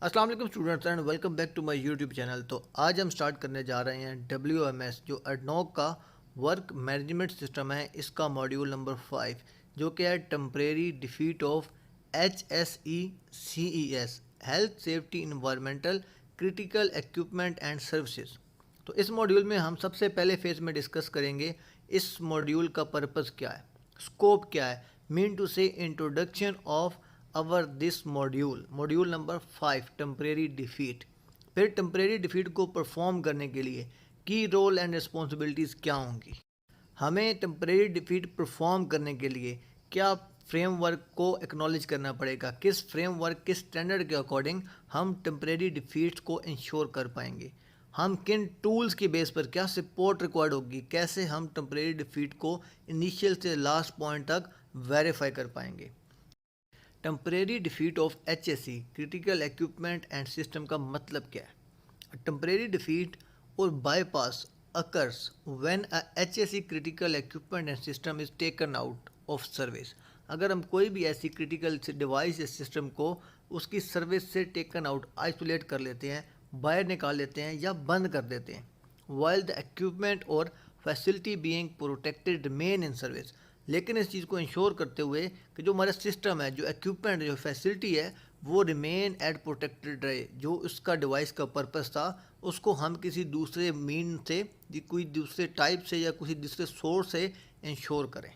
अस्सलाम वालेकुम students and welcome back to my YouTube channel. तो आज हम स्टार्ट करने जा रहे हैं WMS जो एडनॉक का वर्क मैनेजमेंट सिस्टम है, इसका मॉड्यूल नंबर 5 जो कि है temporary defeat of HSECES health safety environmental critical equipment and services. तो इस मॉड्यूल में हम सबसे पहले फेज में डिस्कस करेंगे इस मॉड्यूल का पर्पस क्या है, स्कोप क्या है, मीन टू से introduction of our this module number 5 temporary defeat. फिर टेम्परेरी डिफीट को परफॉर्म करने के लिए की रोल एंड रिस्पॉन्सिबिलिटीज़ क्या होंगी, हमें टेम्परेरी डिफीट परफॉर्म करने के लिए क्या फ्रेमवर्क को एक्नॉलेज करना पड़ेगा, किस फ्रेमवर्क किस स्टैंडर्ड के अकॉर्डिंग हम टेम्परेरी डिफीट्स को इंश्योर कर पाएंगे, हम किन टूल्स की बेस पर क्या सपोर्ट रिक्वायर्ड होगी, कैसे हम टेम्परेरी डिफीट को इनिशियल से लास्ट पॉइंट तक वेरीफाई कर पाएंगे। Temporary defeat of HSE critical equipment and system का मतलब क्या है। टेम्परेरी डिफीट और bypass occurs when a HSE critical equipment and system is taken out of service. अगर हम कोई भी ऐसी क्रिटिकल डिवाइस या सिस्टम को उसकी सर्विस से टेकन आउट आइसोलेट कर लेते हैं, बाहर निकाल लेते हैं या बंद कर देते हैं, वाइल द इक्विपमेंट और facility being protected remain in service. लेकिन इस चीज़ को इंश्योर करते हुए कि जो हमारा सिस्टम है, जो इक्विपमेंट, जो फैसिलिटी है, वो रिमेन एट प्रोटेक्टेड रहे। जो उसका डिवाइस का पर्पस था उसको हम किसी दूसरे मीन से, कोई दूसरे टाइप से या किसी दूसरे सोर्स से इंश्योर करें।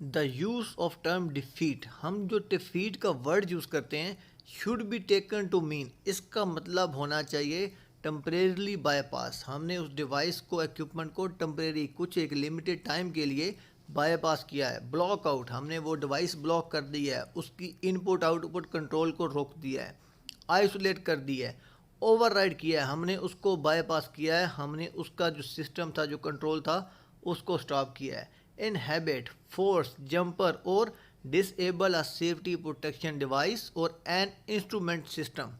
The use of term defeat, हम जो डिफीट का वर्ड यूज़ करते हैं, should be taken to mean, इसका मतलब होना चाहिए टेम्परेरली बाईपास। हमने उस डिवाइस को, इक्विपमेंट को टेम्परेरी कुछ एक लिमिटेड टाइम के लिए बाईपास किया है, ब्लॉक आउट, हमने वो डिवाइस ब्लॉक कर दी है, उसकी इनपुट आउटपुट कंट्रोल को रोक दिया है, आइसोलेट कर दिया है, ओवरराइड किया है, हमने उसको बाईपास किया है, हमने उसका जो सिस्टम था, जो कंट्रोल था, उसको स्टॉप किया है। इनहेबिट, फोर्स, जंपर और डिसेबल अ सेफ्टी प्रोटेक्शन डिवाइस और एन इंस्ट्रूमेंट सिस्टम,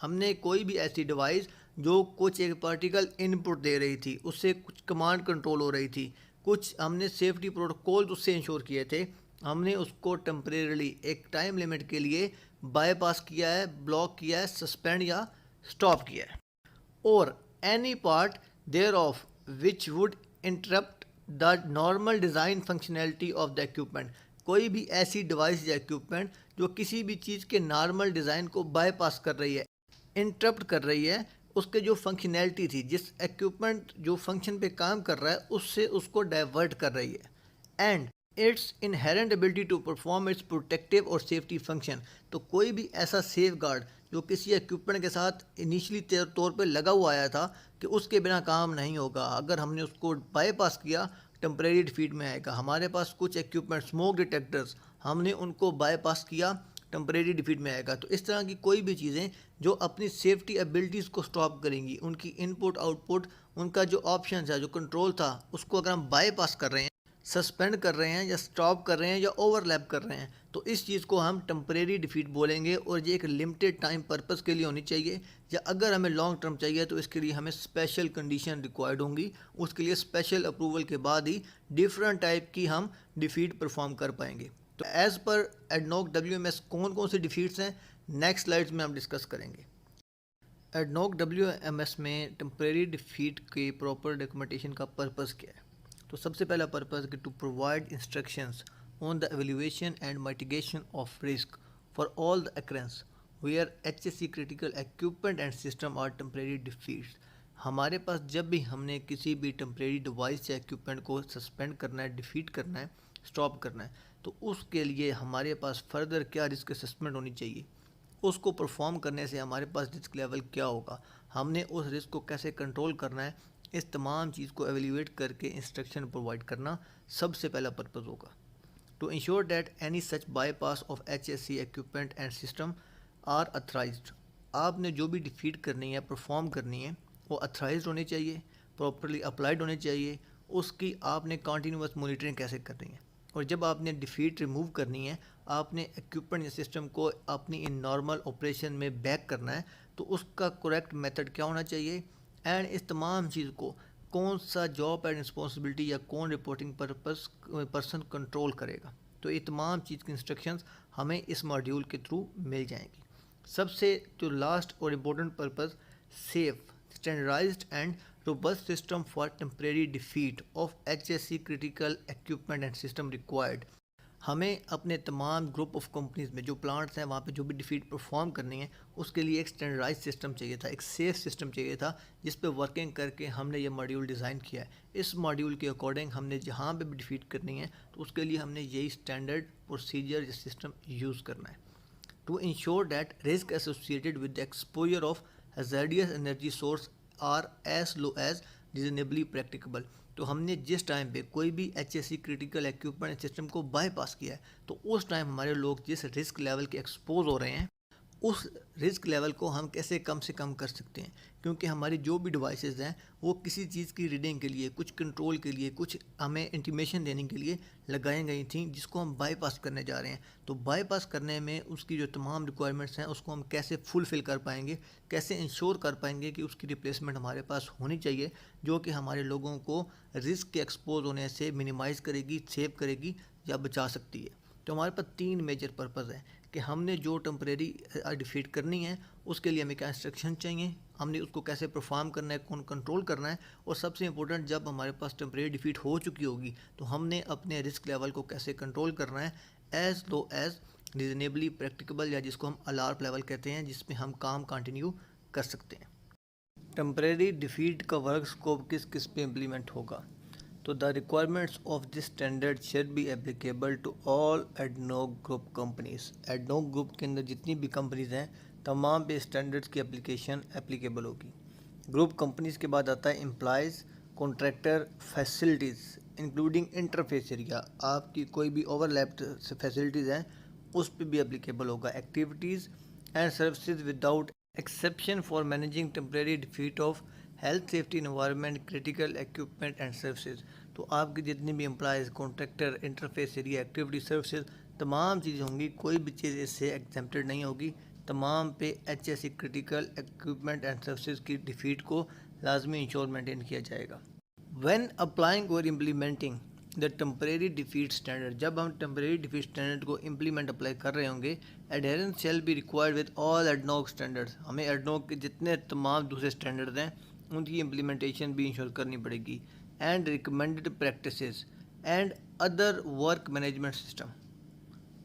हमने कोई भी ऐसी डिवाइस जो कुछ एक पार्टिकल इनपुट दे रही थी, उससे कुछ कमांड कंट्रोल हो रही थी, कुछ हमने सेफ्टी प्रोटोकॉल उससे इंश्योर किए थे, हमने उसको टेम्परेरली एक टाइम लिमिट के लिए बाईपास किया है, ब्लॉक किया है, सस्पेंड या स्टॉप किया है। और any part thereof which would interrupt the normal design functionality of the equipment, कोई भी ऐसी डिवाइस या इक्विपमेंट जो किसी भी चीज़ के नॉर्मल डिज़ाइन को बाईपास कर रही है, इंटरप्ट कर रही है, उसके जो फंक्शनैलिटी थी, जिस इक्विपमेंट जो फंक्शन पे काम कर रहा है उससे उसको डाइवर्ट कर रही है, and its inherent ability to perform its protective और सेफ्टी फंक्शन। तो कोई भी ऐसा सेफ गार्ड जो किसी इक्विपमेंट के साथ इनिशियली तौर पे लगा हुआ आया था कि उसके बिना काम नहीं होगा, अगर हमने उसको बाईपास किया टेम्परेरी डिफीट में आएगा। हमारे पास कुछ इक्विपमेंट, स्मोक डिटेक्टर्स, हमने उनको बाईपास किया, टेम्परेरी डिफीट में आएगा। तो इस तरह की कोई भी चीज़ें जो अपनी सेफ्टी एबिलिटीज़ को स्टॉप करेंगी, उनकी इनपुट आउटपुट, उनका जो ऑप्शन था, जो कंट्रोल था, उसको अगर हम बाईपास कर रहे हैं, सस्पेंड कर रहे हैं या स्टॉप कर रहे हैं या ओवरलैप कर रहे हैं, तो इस चीज़ को हम टेम्परेरी डिफीट बोलेंगे। और ये एक लिमिटेड टाइम पर्पस के लिए होनी चाहिए, या अगर हमें लॉन्ग टर्म चाहिए तो इसके लिए हमें स्पेशल कंडीशन रिक्वायर्ड होंगी, उसके लिए स्पेशल अप्रूवल के बाद ही डिफरेंट टाइप की हम डिफीट परफॉर्म कर पाएंगे। तो एज़ पर एडनॉक WMS कौन कौन से डिफीट्स हैं, नेक्स्ट स्लाइड्स में हम डिस्कस करेंगे। एडनॉक WMS में टेम्परेरी डिफीट के प्रॉपर डॉक्यूमेंटेशन का पर्पस क्या है। तो सबसे पहला पर्पस कि to provide instructions on the evaluation and mitigation of risk for all the occurrence where HSE critical equipment and system are temporary defeats. हमारे पास जब भी हमने किसी भी टेम्परेरी डिवाइस या इक्विपमेंट को सस्पेंड करना है, डिफीट करना है, स्टॉप करना है, तो उसके लिए हमारे पास फर्दर क्या रिस्क असेसमेंट होनी चाहिए, उसको परफॉर्म करने से हमारे पास रिस्क लेवल क्या होगा, हमने उस रिस्क को कैसे कंट्रोल करना है, इस तमाम चीज़ को एवेल्यूएट करके इंस्ट्रक्शन प्रोवाइड करना सबसे पहला पर्पज़ होगा। To ensure that any such bypass of HSE equipment and system are authorised, आपने जो भी डिफीट करनी है, परफॉर्म करनी है, वो अथराइज्ड होनी चाहिए, प्रॉपरली अप्लाइड होनी चाहिए, उसकी आपने कंटिन्यूस मॉनिटरिंग कैसे करनी है। और जब आपने डिफीट रिमूव करनी है, आपने इक्विपमेंट या सिस्टम को अपनी इन नॉर्मल ऑपरेशन में बैक करना है, तो उसका करेक्ट मेथड क्या होना चाहिए, एंड इस तमाम चीज़ को कौन सा जॉब एंड रिस्पॉन्सिबिलिटी या कौन रिपोर्टिंग पर्सन कंट्रोल करेगा। तो ये तमाम चीज़ की इंस्ट्रक्शंस हमें इस मॉड्यूल के थ्रू मिल जाएंगी। सबसे जो लास्ट और important purpose, safe, standardised and robust system for temporary defeat of HSC critical equipment and system required। हमें अपने तमाम ग्रुप ऑफ कंपनीज में जो प्लांट्स हैं वहाँ पे जो भी डिफीट परफॉर्म करनी है उसके लिए एक स्टैंडर्डाइज सिस्टम चाहिए था, एक सेफ सिस्टम चाहिए था जिस पे वर्किंग करके हमने ये मॉड्यूल डिज़ाइन किया है। इस मॉड्यूल के अकॉर्डिंग हमने जहाँ पे भी डिफीट करनी है तो उसके लिए हमने यही स्टैंडर्ड प्रोसीजर या सिस्टम यूज़ करना है। To ensure that risk associated with the exposure of hazardous energy source are as low as reasonably practicable. तो हमने जिस टाइम पे कोई भी HSC क्रिटिकल इक्विपमेंट सिस्टम को बाईपास किया है तो उस टाइम हमारे लोग जिस रिस्क लेवल के एक्सपोज हो रहे हैं उस रिस्क लेवल को हम कैसे कम से कम कर सकते हैं, क्योंकि हमारी जो भी डिवाइसेस हैं वो किसी चीज़ की रीडिंग के लिए, कुछ कंट्रोल के लिए, कुछ हमें इंटीमेशन देने के लिए लगाई गई थी जिसको हम बाईपास करने जा रहे हैं। तो बाईपास करने में उसकी जो तमाम रिक्वायरमेंट्स हैं उसको हम कैसे फुलफ़िल कर पाएंगे, कैसे इंश्योर कर पाएंगे कि उसकी रिप्लेसमेंट हमारे पास होनी चाहिए जो कि हमारे लोगों को रिस्क के एक्सपोज होने से मिनिमाइज़ करेगी, सेव करेगी या बचा सकती है। तो हमारे पास 3 मेजर पर्पज़ हैं कि हमने जो टेम्परेरी डिफीट करनी है उसके लिए हमें क्या इंस्ट्रक्शन चाहिए, हमने उसको कैसे परफॉर्म करना है, कौन कंट्रोल करना है, और सबसे इंपॉर्टेंट जब हमारे पास टेम्परेरी डिफीट हो चुकी होगी तो हमने अपने रिस्क लेवल को कैसे कंट्रोल करना है as low as reasonably practicable, या जिसको हम अलार्म लेवल कहते हैं, जिसमें हम काम कंटिन्यू कर सकते हैं। टेम्परेरी डिफीट का वर्क स्कोप किस किस पे इम्प्लीमेंट होगा? तो the requirements of this standard shall be applicable to all ADNOC group companies. ADNOC group के अंदर जितनी भी कंपनीज हैं तमाम पे स्टैंडर्ड्स की एप्लीकेशन एप्लीकेबल होगी। ग्रुप कंपनीज के बाद आता है employees, contractor, facilities including interface area, आपकी कोई भी ओवरलैप्ड फैसिलिटीज़ हैं उस पर भी एप्लीकेबल होगा। Activities and services without exception for managing temporary defeat of health, safety, environment, critical equipment and services. तो आपके जितने भी employees, contractor, interface area, activity, services, तमाम चीज़ें होंगी, कोई भी चीज़ इससे एग्जेम्प्टेड नहीं होगी। तमाम पे HSC critical equipment and services की डिफीट को लाजमी इंश्योर मेंटेन किया जाएगा। व्हेन अप्लाइंग और implementing the temporary defeat standard, जब हम टेम्परेरी डिफीट स्टैंडर्ड को इम्प्लीमेंट अप्लाई कर रहे होंगे, adherence shall be required with all ADNOC standards. हमें एडनॉक के जितने तमाम दूसरे स्टैंडर्ड्स हैं उनकी इम्प्लीमेंटेशन भी इंश्योर करनी पड़ेगी। And recommended practices and other work management system.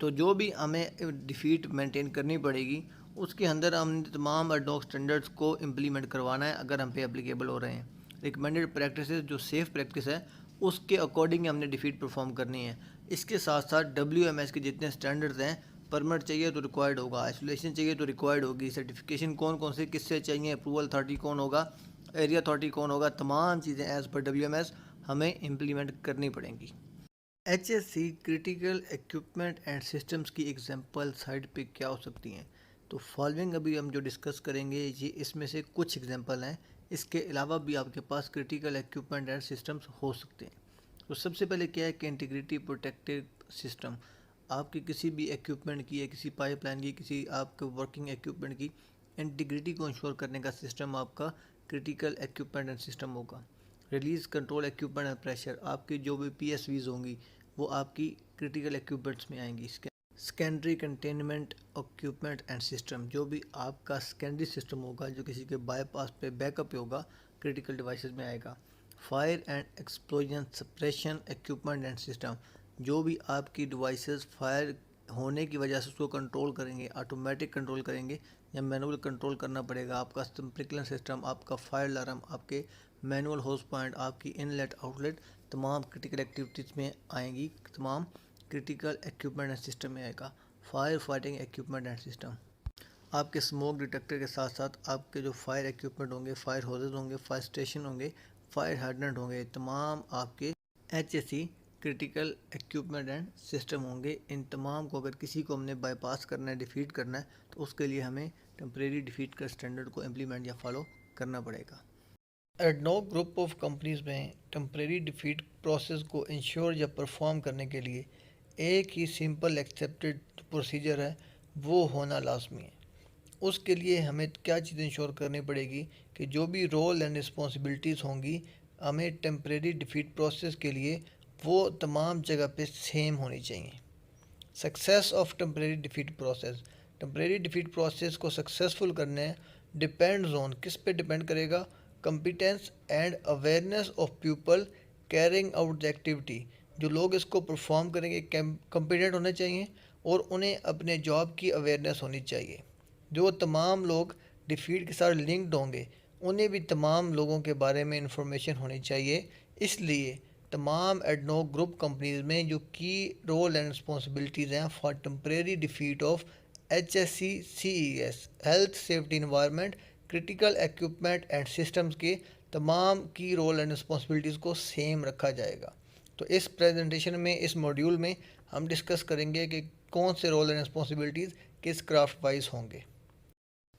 तो जो भी हमें डिफीट मेंटेन करनी पड़ेगी उसके अंदर हमने तमाम एडनॉक स्टैंडर्ड्स को इम्प्लीमेंट करवाना है अगर हम पे एप्लीकेबल हो रहे हैं। रिकमेंडेड प्रैक्टिसेस जो सेफ़ प्रैक्टिस है उसके अकॉर्डिंग हमने डिफीट परफॉर्म करनी है। इसके साथ साथ WMS के जितने स्टैंडर्ड्स हैं, परमिट चाहिए तो रिक्वायर्ड होगा, आइसोलेशन चाहिए तो रिक्वायर्ड होगी, सर्टिफिकेशन कौन कौन से किससे चाहिए, अप्रूवल अथॉरिटी कौन होगा, एरिया अथॉरिटी कौन होगा, तमाम चीज़ें एज़ पर WMS हमें इम्प्लीमेंट करनी पड़ेंगी। HSC critical equipment and systems की एग्जांपल साइड पे क्या हो सकती हैं? तो फॉलोइंग अभी हम जो डिस्कस करेंगे ये इसमें से कुछ एग्जांपल हैं। इसके अलावा भी आपके पास क्रिटिकल इक्विपमेंट एंड सिस्टम्स हो सकते हैं। तो सबसे पहले क्या है कि इंटीग्रिटी प्रोटेक्टिव सिस्टम। आपकी किसी भी इक्विपमेंट की या किसी पाइपलाइन की, किसी आपके वर्किंग इक्विपमेंट की इंटीग्रिटी को इंश्योर करने का सिस्टम आपका क्रिटिकल इक्विपमेंट एंड सिस्टम होगा। Release control equipment and pressure, आपकी जो भी PSVs होंगी वो आपकी क्रिटिकल इक्विपमेंट्स में आएंगी। Secondary containment equipment and system, जो भी आपका सेकेंडरी सिस्टम होगा जो किसी के बाईपास पे बैकअप पे होगा, क्रिटिकल डिवाइसेस में आएगा। Fire and explosion suppression equipment and system, जो भी आपकी डिवाइसेस फायर होने की वजह से उसको कंट्रोल करेंगे, ऑटोमेटिक कंट्रोल करेंगे या मैनुअल कंट्रोल करना पड़ेगा। आपका स्प्रिंकलर सिस्टम, आपका फायर अलार्म, आपके मैनुअल होस पॉइंट, आपकी इनलेट आउटलेट, तमाम क्रिटिकल एक्टिविटीज़ में आएंगी, तमाम क्रिटिकल इक्विपमेंट एंड सिस्टम में आएगा। Fire fighting equipment and system, आपके स्मोक डिटेक्टर के साथ साथ आपके जो फायर इक्विपमेंट होंगे, फायर होजेस होंगे, फायर स्टेशन होंगे, फायर हाइड्रेंट होंगे, तमाम आपके HSC critical equipment and system होंगे। इन तमाम को अगर किसी को हमने बाईपास करना है, डिफीट करना है, तो उसके लिए हमें टेम्परेरी डिफीट का स्टैंडर्ड को इम्प्लीमेंट या फॉलो करना पड़ेगा। एडनॉक ग्रुप ऑफ कंपनीज में टेम्परेरी डिफीट प्रोसेस को इंश्योर या परफॉर्म करने के लिए एक ही सिंपल एक्सेप्टेड प्रोसीजर है, वो होना लाजमी है। उसके लिए हमें क्या चीज़ इंश्योर करनी पड़ेगी कि जो भी रोल एंड रिस्पॉन्सिबिलिटीज़ होंगी हमें टेम्परेरी डिफीट प्रोसेस के लिए वो तमाम जगह पे सेम होनी चाहिए। Success of temporary defeat process, temporary defeat process को सक्सेसफुल करने डिपेंड्स ऑन, किस पे डिपेंड करेगा, competence and awareness of people carrying out the activity. जो लोग इसको परफॉर्म करेंगे कंपिटेंट होने चाहिए और उन्हें अपने जॉब की अवेयरनेस होनी चाहिए। जो तमाम लोग डिफीट के साथ लिंक्ड होंगे उन्हें भी तमाम लोगों के बारे में इंफॉर्मेशन होनी चाहिए। इसलिए तमाम एडनोक ग्रुप कंपनीज में जो की रोल एंड रिस्पॉन्सिबिलिटीज़ हैं for temporary defeat of HSE-CES health safety environment critical equipment and systems के तमाम की रोल एंड रिस्पॉन्सिबिलिटीज़ को सेम रखा जाएगा। तो इस प्रेजेंटेशन में, इस मॉड्यूल में हम डिस्कस करेंगे कि कौन से रोल एंड रिस्पॉन्सिबिलिटीज़ किस क्राफ्ट वाइज होंगे।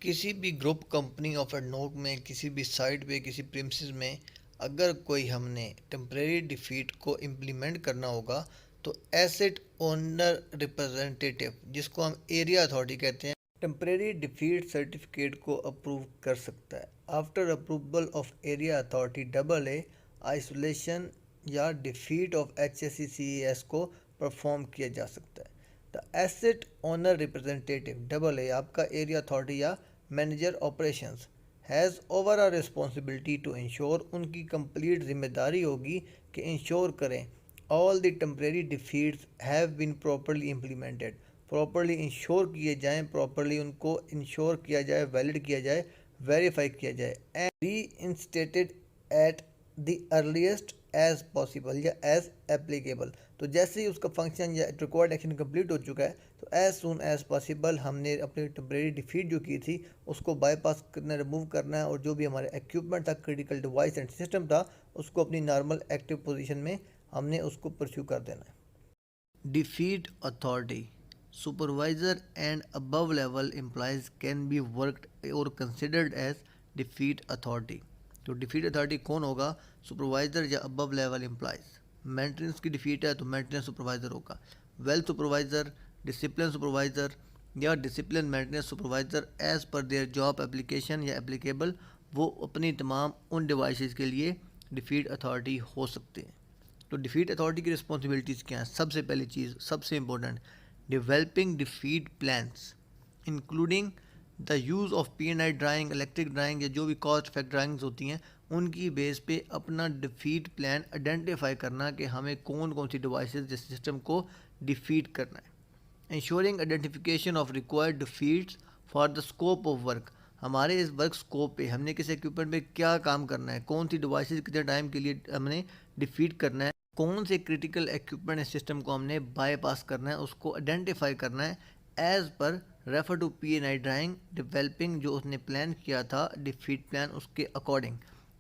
किसी भी ग्रुप कंपनी ऑफ एडनोक में, किसी भी साइट पे, किसी प्रीमिसेस में अगर कोई हमने टेम्परेरी डिफीट को इम्प्लीमेंट करना होगा तो एसेट ओनर रिप्रेजेंटेटिव, जिसको हम एरिया अथॉरिटी कहते हैं, टेम्परेरी डिफीट सर्टिफिकेट को अप्रूव कर सकता है। After approval of area authority AA isolation या डिफीट ऑफ HSE-CES को परफॉर्म किया जा सकता है। The asset owner representative AA आपका एरिया अथॉरिटी या manager operations has overall responsibility to ensure, उनकी कंप्लीट जिम्मेदारी होगी कि इंश्योर करें all the temporary defeats have been properly implemented, properly ensure किए जाएँ, प्रॉपरली उनको इंश्योर किया जाए, वैलिड किया जाए, वेरीफाई किया जाए and reinstated at the earliest as possible या एज एप्लीकेबल। तो जैसे ही उसका फंक्शन या रिक्वायर्ड एक्शन कंप्लीट हो चुका है तो एज सुन एज पॉसिबल हमने अपनी टेम्परेरी डिफीट जो की थी उसको बाईपास करना, रिमूव करना है और जो भी हमारे इक्विपमेंट था, क्रिटिकल डिवाइस एंड सिस्टम था, उसको अपनी नॉर्मल एक्टिव पोजीशन में हमने उसको परस्यू कर देना है। Defeat authority supervisor and above level employees can be worked और कंसिडर्ड एज डिफीट अथॉरिटी। तो डिफीट अथॉरिटी कौन होगा? सुपरवाइजर या अबव लेवल एम्प्लॉयज। मेंटेनेंस की डिफीट है तो मेंटेनेंस सुपरवाइजर होगा, वेल्थ सुपरवाइजर, डिसिप्लिन सुपरवाइजर या discipline maintenance supervisor as per their job application या एप्लीकेबल, वो अपनी तमाम उन डिवाइसेस के लिए डिफीट अथॉरिटी हो सकते हैं। तो डिफीट अथॉरिटी की रिस्पॉन्सिबिलिटीज़ क्या हैं? सबसे पहली चीज़, सबसे important, developing defeat plans including the use of PNI drawing, electric drawing या जो भी कॉस्ट इफेक्ट ड्राइंग्स होती हैं उनकी बेस पे अपना डिफीट प्लान आइडेंटिफाई करना कि हमें कौन कौन सी डिवाइसेस जिस सिस्टम को डिफीट करना है। Ensuring identification of required defeats for the scope of work, हमारे इस वर्क स्कोप पे हमने किस इक्विपमेंट पे क्या काम करना है, कौन सी डिवाइसेस कितने टाइम के लिए हमने डिफीट करना है, कौन से क्रिटिकल इक्विपमेंट सिस्टम को हमने बाईपास करना है, उसको आइडेंटिफाई करना है as per refer to PNI drawing, developing जो उसने प्लान किया था डिफीट प्लान उसके अकॉर्डिंग।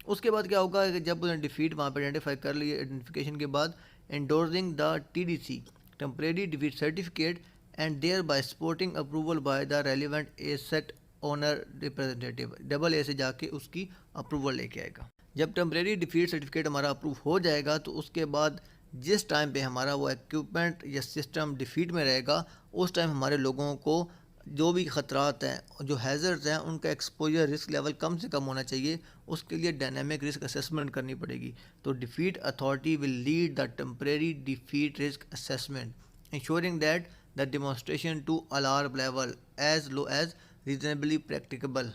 उसके बाद क्या होगा कि जब उसने डिफीट वहाँ पर आइडेंटिफाई कर लिए, आइडेंटिफिकेशन के बाद endorsing the TDC temporary defeat certificate and thereby supporting approval by the relevant asset owner representative, AA से जाके उसकी अप्रूवल लेके आएगा। जब टेम्परेरी डिफीट सर्टिफिकेट हमारा अप्रूव हो जाएगा तो उसके बाद जिस टाइम पे हमारा वो इक्विपमेंट या सिस्टम डिफीट में रहेगा उस टाइम हमारे लोगों को जो भी ख़तरात हैं, जो हैज़र्ड्स हैं, उनका एक्सपोजर रिस्क लेवल कम से कम होना चाहिए। उसके लिए डायनामिक रिस्क असेसमेंट करनी पड़ेगी। तो defeat authority will lead the temporary defeat risk assessment ensuring that the demonstration to alarm level as low as reasonably practicable.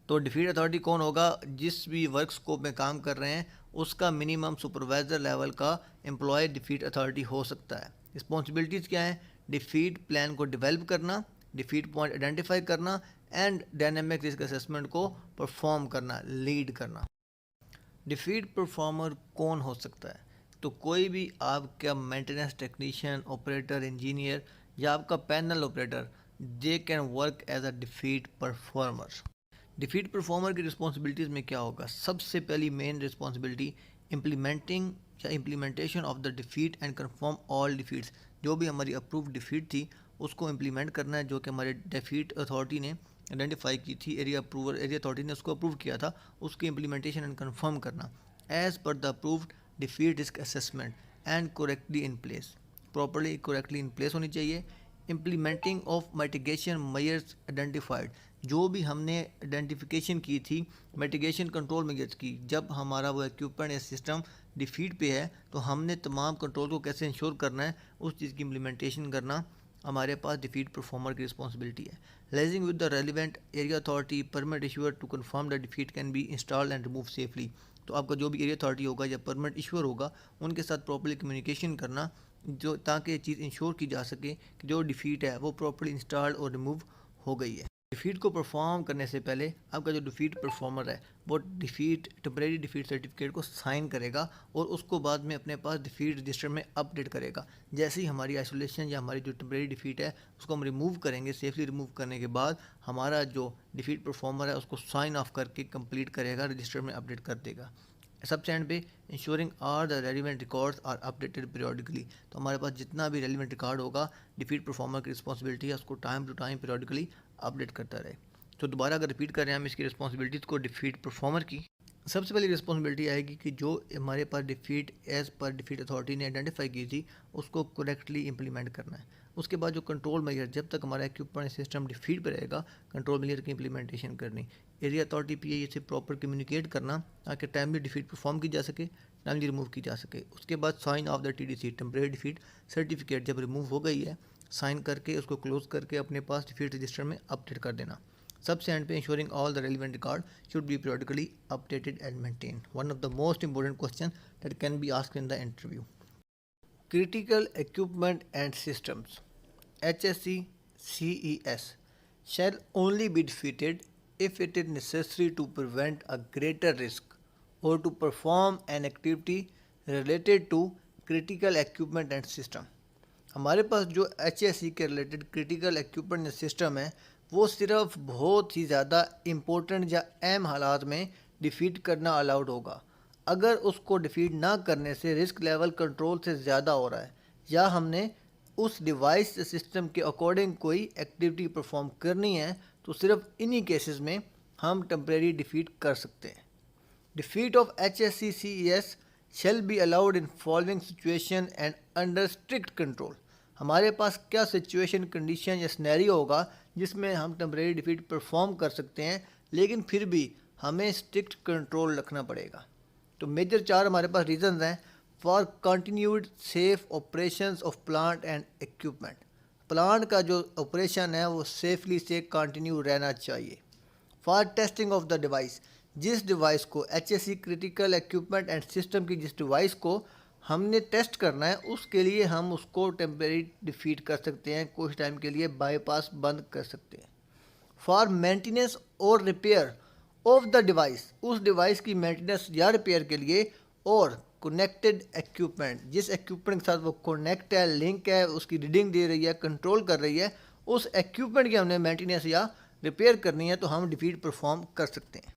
तो डिफीट अथॉरिटी कौन होगा? जिस भी वर्क स्कोप में काम कर रहे हैं उसका मिनिमम सुपरवाइजर लेवल का एम्प्लॉय डिफीट अथॉरिटी हो सकता है। रिस्पॉन्सिबिलिटीज़ क्या हैं? डिफीट प्लान को डेवलप करना, डिफीट पॉइंट आइडेंटिफाई करना एंड डायनामिक रिस्क असेसमेंट को परफॉर्म करना, लीड करना। डिफीट परफॉर्मर कौन हो सकता है? तो कोई भी आपका मेंटेनेंस टेक्नीशियन, ऑपरेटर, इंजीनियर या आपका panel operator, they can work as a defeat performer. Defeat performer की रिस्पॉन्सिबिलिटीज़ में क्या होगा? सबसे पहली मेन रिस्पॉन्सिबिलिटी इम्प्लीमेंटिंग या implementation of the defeat and confirm all defeats. जो भी हमारी अप्रूव्ड डिफीट थी उसको इम्प्लीमेंट करना है, जो कि हमारे डिफीट अथॉरिटी ने आइडेंटिफाई की थी, एरिया अथॉरिटी ने उसको अप्रूव किया था, उसकी इम्प्लीमेंटेशन एंड कंफर्म करना as per the approved defeat risk assessment and correctly in place, properly correctly in place होनी चाहिए। Implementing of mitigation measures identified, जो भी हमने आइडेंटिफिकेशन की थी मिटिगेशन कंट्रोल मेजर्स की, जब हमारा वो इक्विपमेंट या सिस्टम डिफीट पे है तो हमने तमाम कंट्रोल को कैसे इंश्योर करना है उस चीज़ की इम्प्लीमेंटेशन करना। हमारे पास डिफीट परफॉर्मर की रिस्पॉन्सिबिलिटी है। Liaising with the relevant area authority permit issuer to confirm the defeat can be installed and remove safely. तो आपका जो भी एरिया अथॉरिटी होगा या परमिट इशूअर होगा उनके साथ प्रॉपर्ली कम्युनिकेशन करना, जो ताकि ये चीज़ इंश्योर की जा सके कि जो डिफीट है वो प्रॉपर्ली इंस्टॉल्ड और रिमूव हो गई है। डिफीट को परफॉर्म करने से पहले आपका जो डिफीट परफॉर्मर है वो टेम्परेरी डिफीट सर्टिफिकेट को साइन करेगा और उसको बाद में अपने पास डिफीट रजिस्टर में अपडेट करेगा। जैसे ही हमारी आइसोलेशन या हमारी जो टेम्परेरी डिफीट है उसको हम रिमूव करेंगे, सेफली रिमूव करने के बाद हमारा जो डिफीट परफॉर्मर है उसको साइन ऑफ करके कंप्लीट करेगा, रजिस्टर में अपडेट कर देगा। सबसे एंड पे ensuring all the relevant records are updated periodically. तो हमारे पास जितना भी रेलिवेंट रिकॉर्ड होगा डिफीट परफॉर्मर की रिस्पॉन्सिबिलिटी है उसको time to time periodically update करता रहे। तो दोबारा अगर रिपीट कर रहे हैं हम इसकी रिस्पॉन्सिबिलिटीज़ को डिफीट परफॉर्मर की, सबसे पहली रिस्पॉन्सिबिलिटी आएगी कि जो हमारे पास defeat as per defeat authority ने आइडेंटिफाई की थी उसको करेक्टली इंप्लीमेंट करना है। उसके बाद जो कंट्रोल मेजर, जब तक हमारा इक्विपमेंट सिस्टम डिफीट पर रहेगा, कंट्रोल मेजर की इंप्लीमेंटेशन करनी, एरिया अथॉरिटी पी से प्रॉपर कम्युनिकेट करना ताकि टाइमली डिफीट परफॉर्म की जा सके, टाइमली रिमूव की जा सके। उसके बाद sign off the TDC temporary defeat certificate जब रिमूव हो गई है साइन करके उसको क्लोज करके अपने पास डिफीट रजिस्टर में अपडेट कर देना। सबसे एंड पे ensuring all the relevant record should be periodically updated and maintain. One of the most important question that can be asked in the interview. Critical equipment and systems HSE CES shall only be defeated if it is necessary to prevent a greater risk or to perform an activity related to critical equipment and system। हमारे पास जो HSE के related critical equipment system है वो सिर्फ बहुत ही ज़्यादा important या अहम हालात में डिफीट करना अलाउड होगा। अगर उसको डिफीट ना करने से रिस्क लेवल कंट्रोल से ज़्यादा हो रहा है या हमने उस डिवाइस सिस्टम के अकॉर्डिंग कोई एक्टिविटी परफॉर्म करनी है तो सिर्फ इन्हीं केसेस में हम टेम्परेरी डिफीट कर सकते हैं। Defeat of HSE CES shall be allowed in following situation and under strict control। हमारे पास क्या सिचुएशन, कंडीशन या स्नैरियो होगा जिसमें हम टेम्परेरी डिफीट परफॉर्म कर सकते हैं, लेकिन फिर भी हमें स्ट्रिक्ट कंट्रोल रखना पड़ेगा। तो मेजर 4 हमारे पास रीजंस हैं for continued safe operations of plant and equipment. Plant का जो ऑपरेशन है वो सेफली से कंटिन्यू रहना चाहिए। For testing of the device, जिस डिवाइस को HSE critical equipment and system की जिस डिवाइस को हमने टेस्ट करना है उसके लिए हम उसको टेम्परेरी डिफीट कर सकते हैं, कुछ टाइम के लिए बाईपास बंद कर सकते हैं। फॉर मेंटेनेंस और रिपेयर ऑफ द डिवाइस, उस डिवाइस की मेंटेनेंस या रिपेयर के लिए, और कनेक्टेड इक्विपमेंट, जिस इक्विपमेंट के साथ वो कनेक्ट है, लिंक है, उसकी रीडिंग दे रही है, कंट्रोल कर रही है, उस इक्विपमेंट की हमने मेंटेनेंस या रिपेयर करनी है तो हम डिफीट परफॉर्म कर सकते हैं।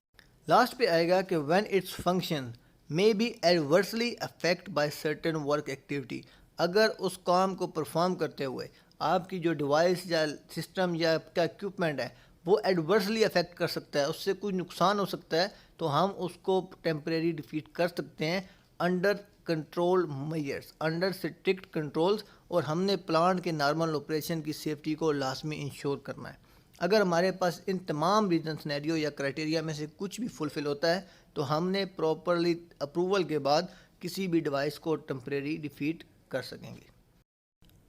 लास्ट पे आएगा कि when its function may be adversely affect by certain work activity. अगर उस काम को परफॉर्म करते हुए आपकी जो डिवाइस या सिस्टम या आपका इक्विपमेंट है वो एडवर्सली अफेक्ट कर सकता है, उससे कोई नुकसान हो सकता है, तो हम उसको टेम्परेरी डिफीट कर सकते हैं under control measures, under strict controls, और हमने प्लांट के नॉर्मल ऑपरेशन की सेफ्टी को लाजमी इंश्योर करना है। अगर हमारे पास इन तमाम रीजन सिनेरियो या क्राइटेरिया में से कुछ भी फुलफिल होता है तो हमने प्रॉपरली अप्रूवल के बाद किसी भी डिवाइस को टेम्परेरी डिफीट कर सकेंगे।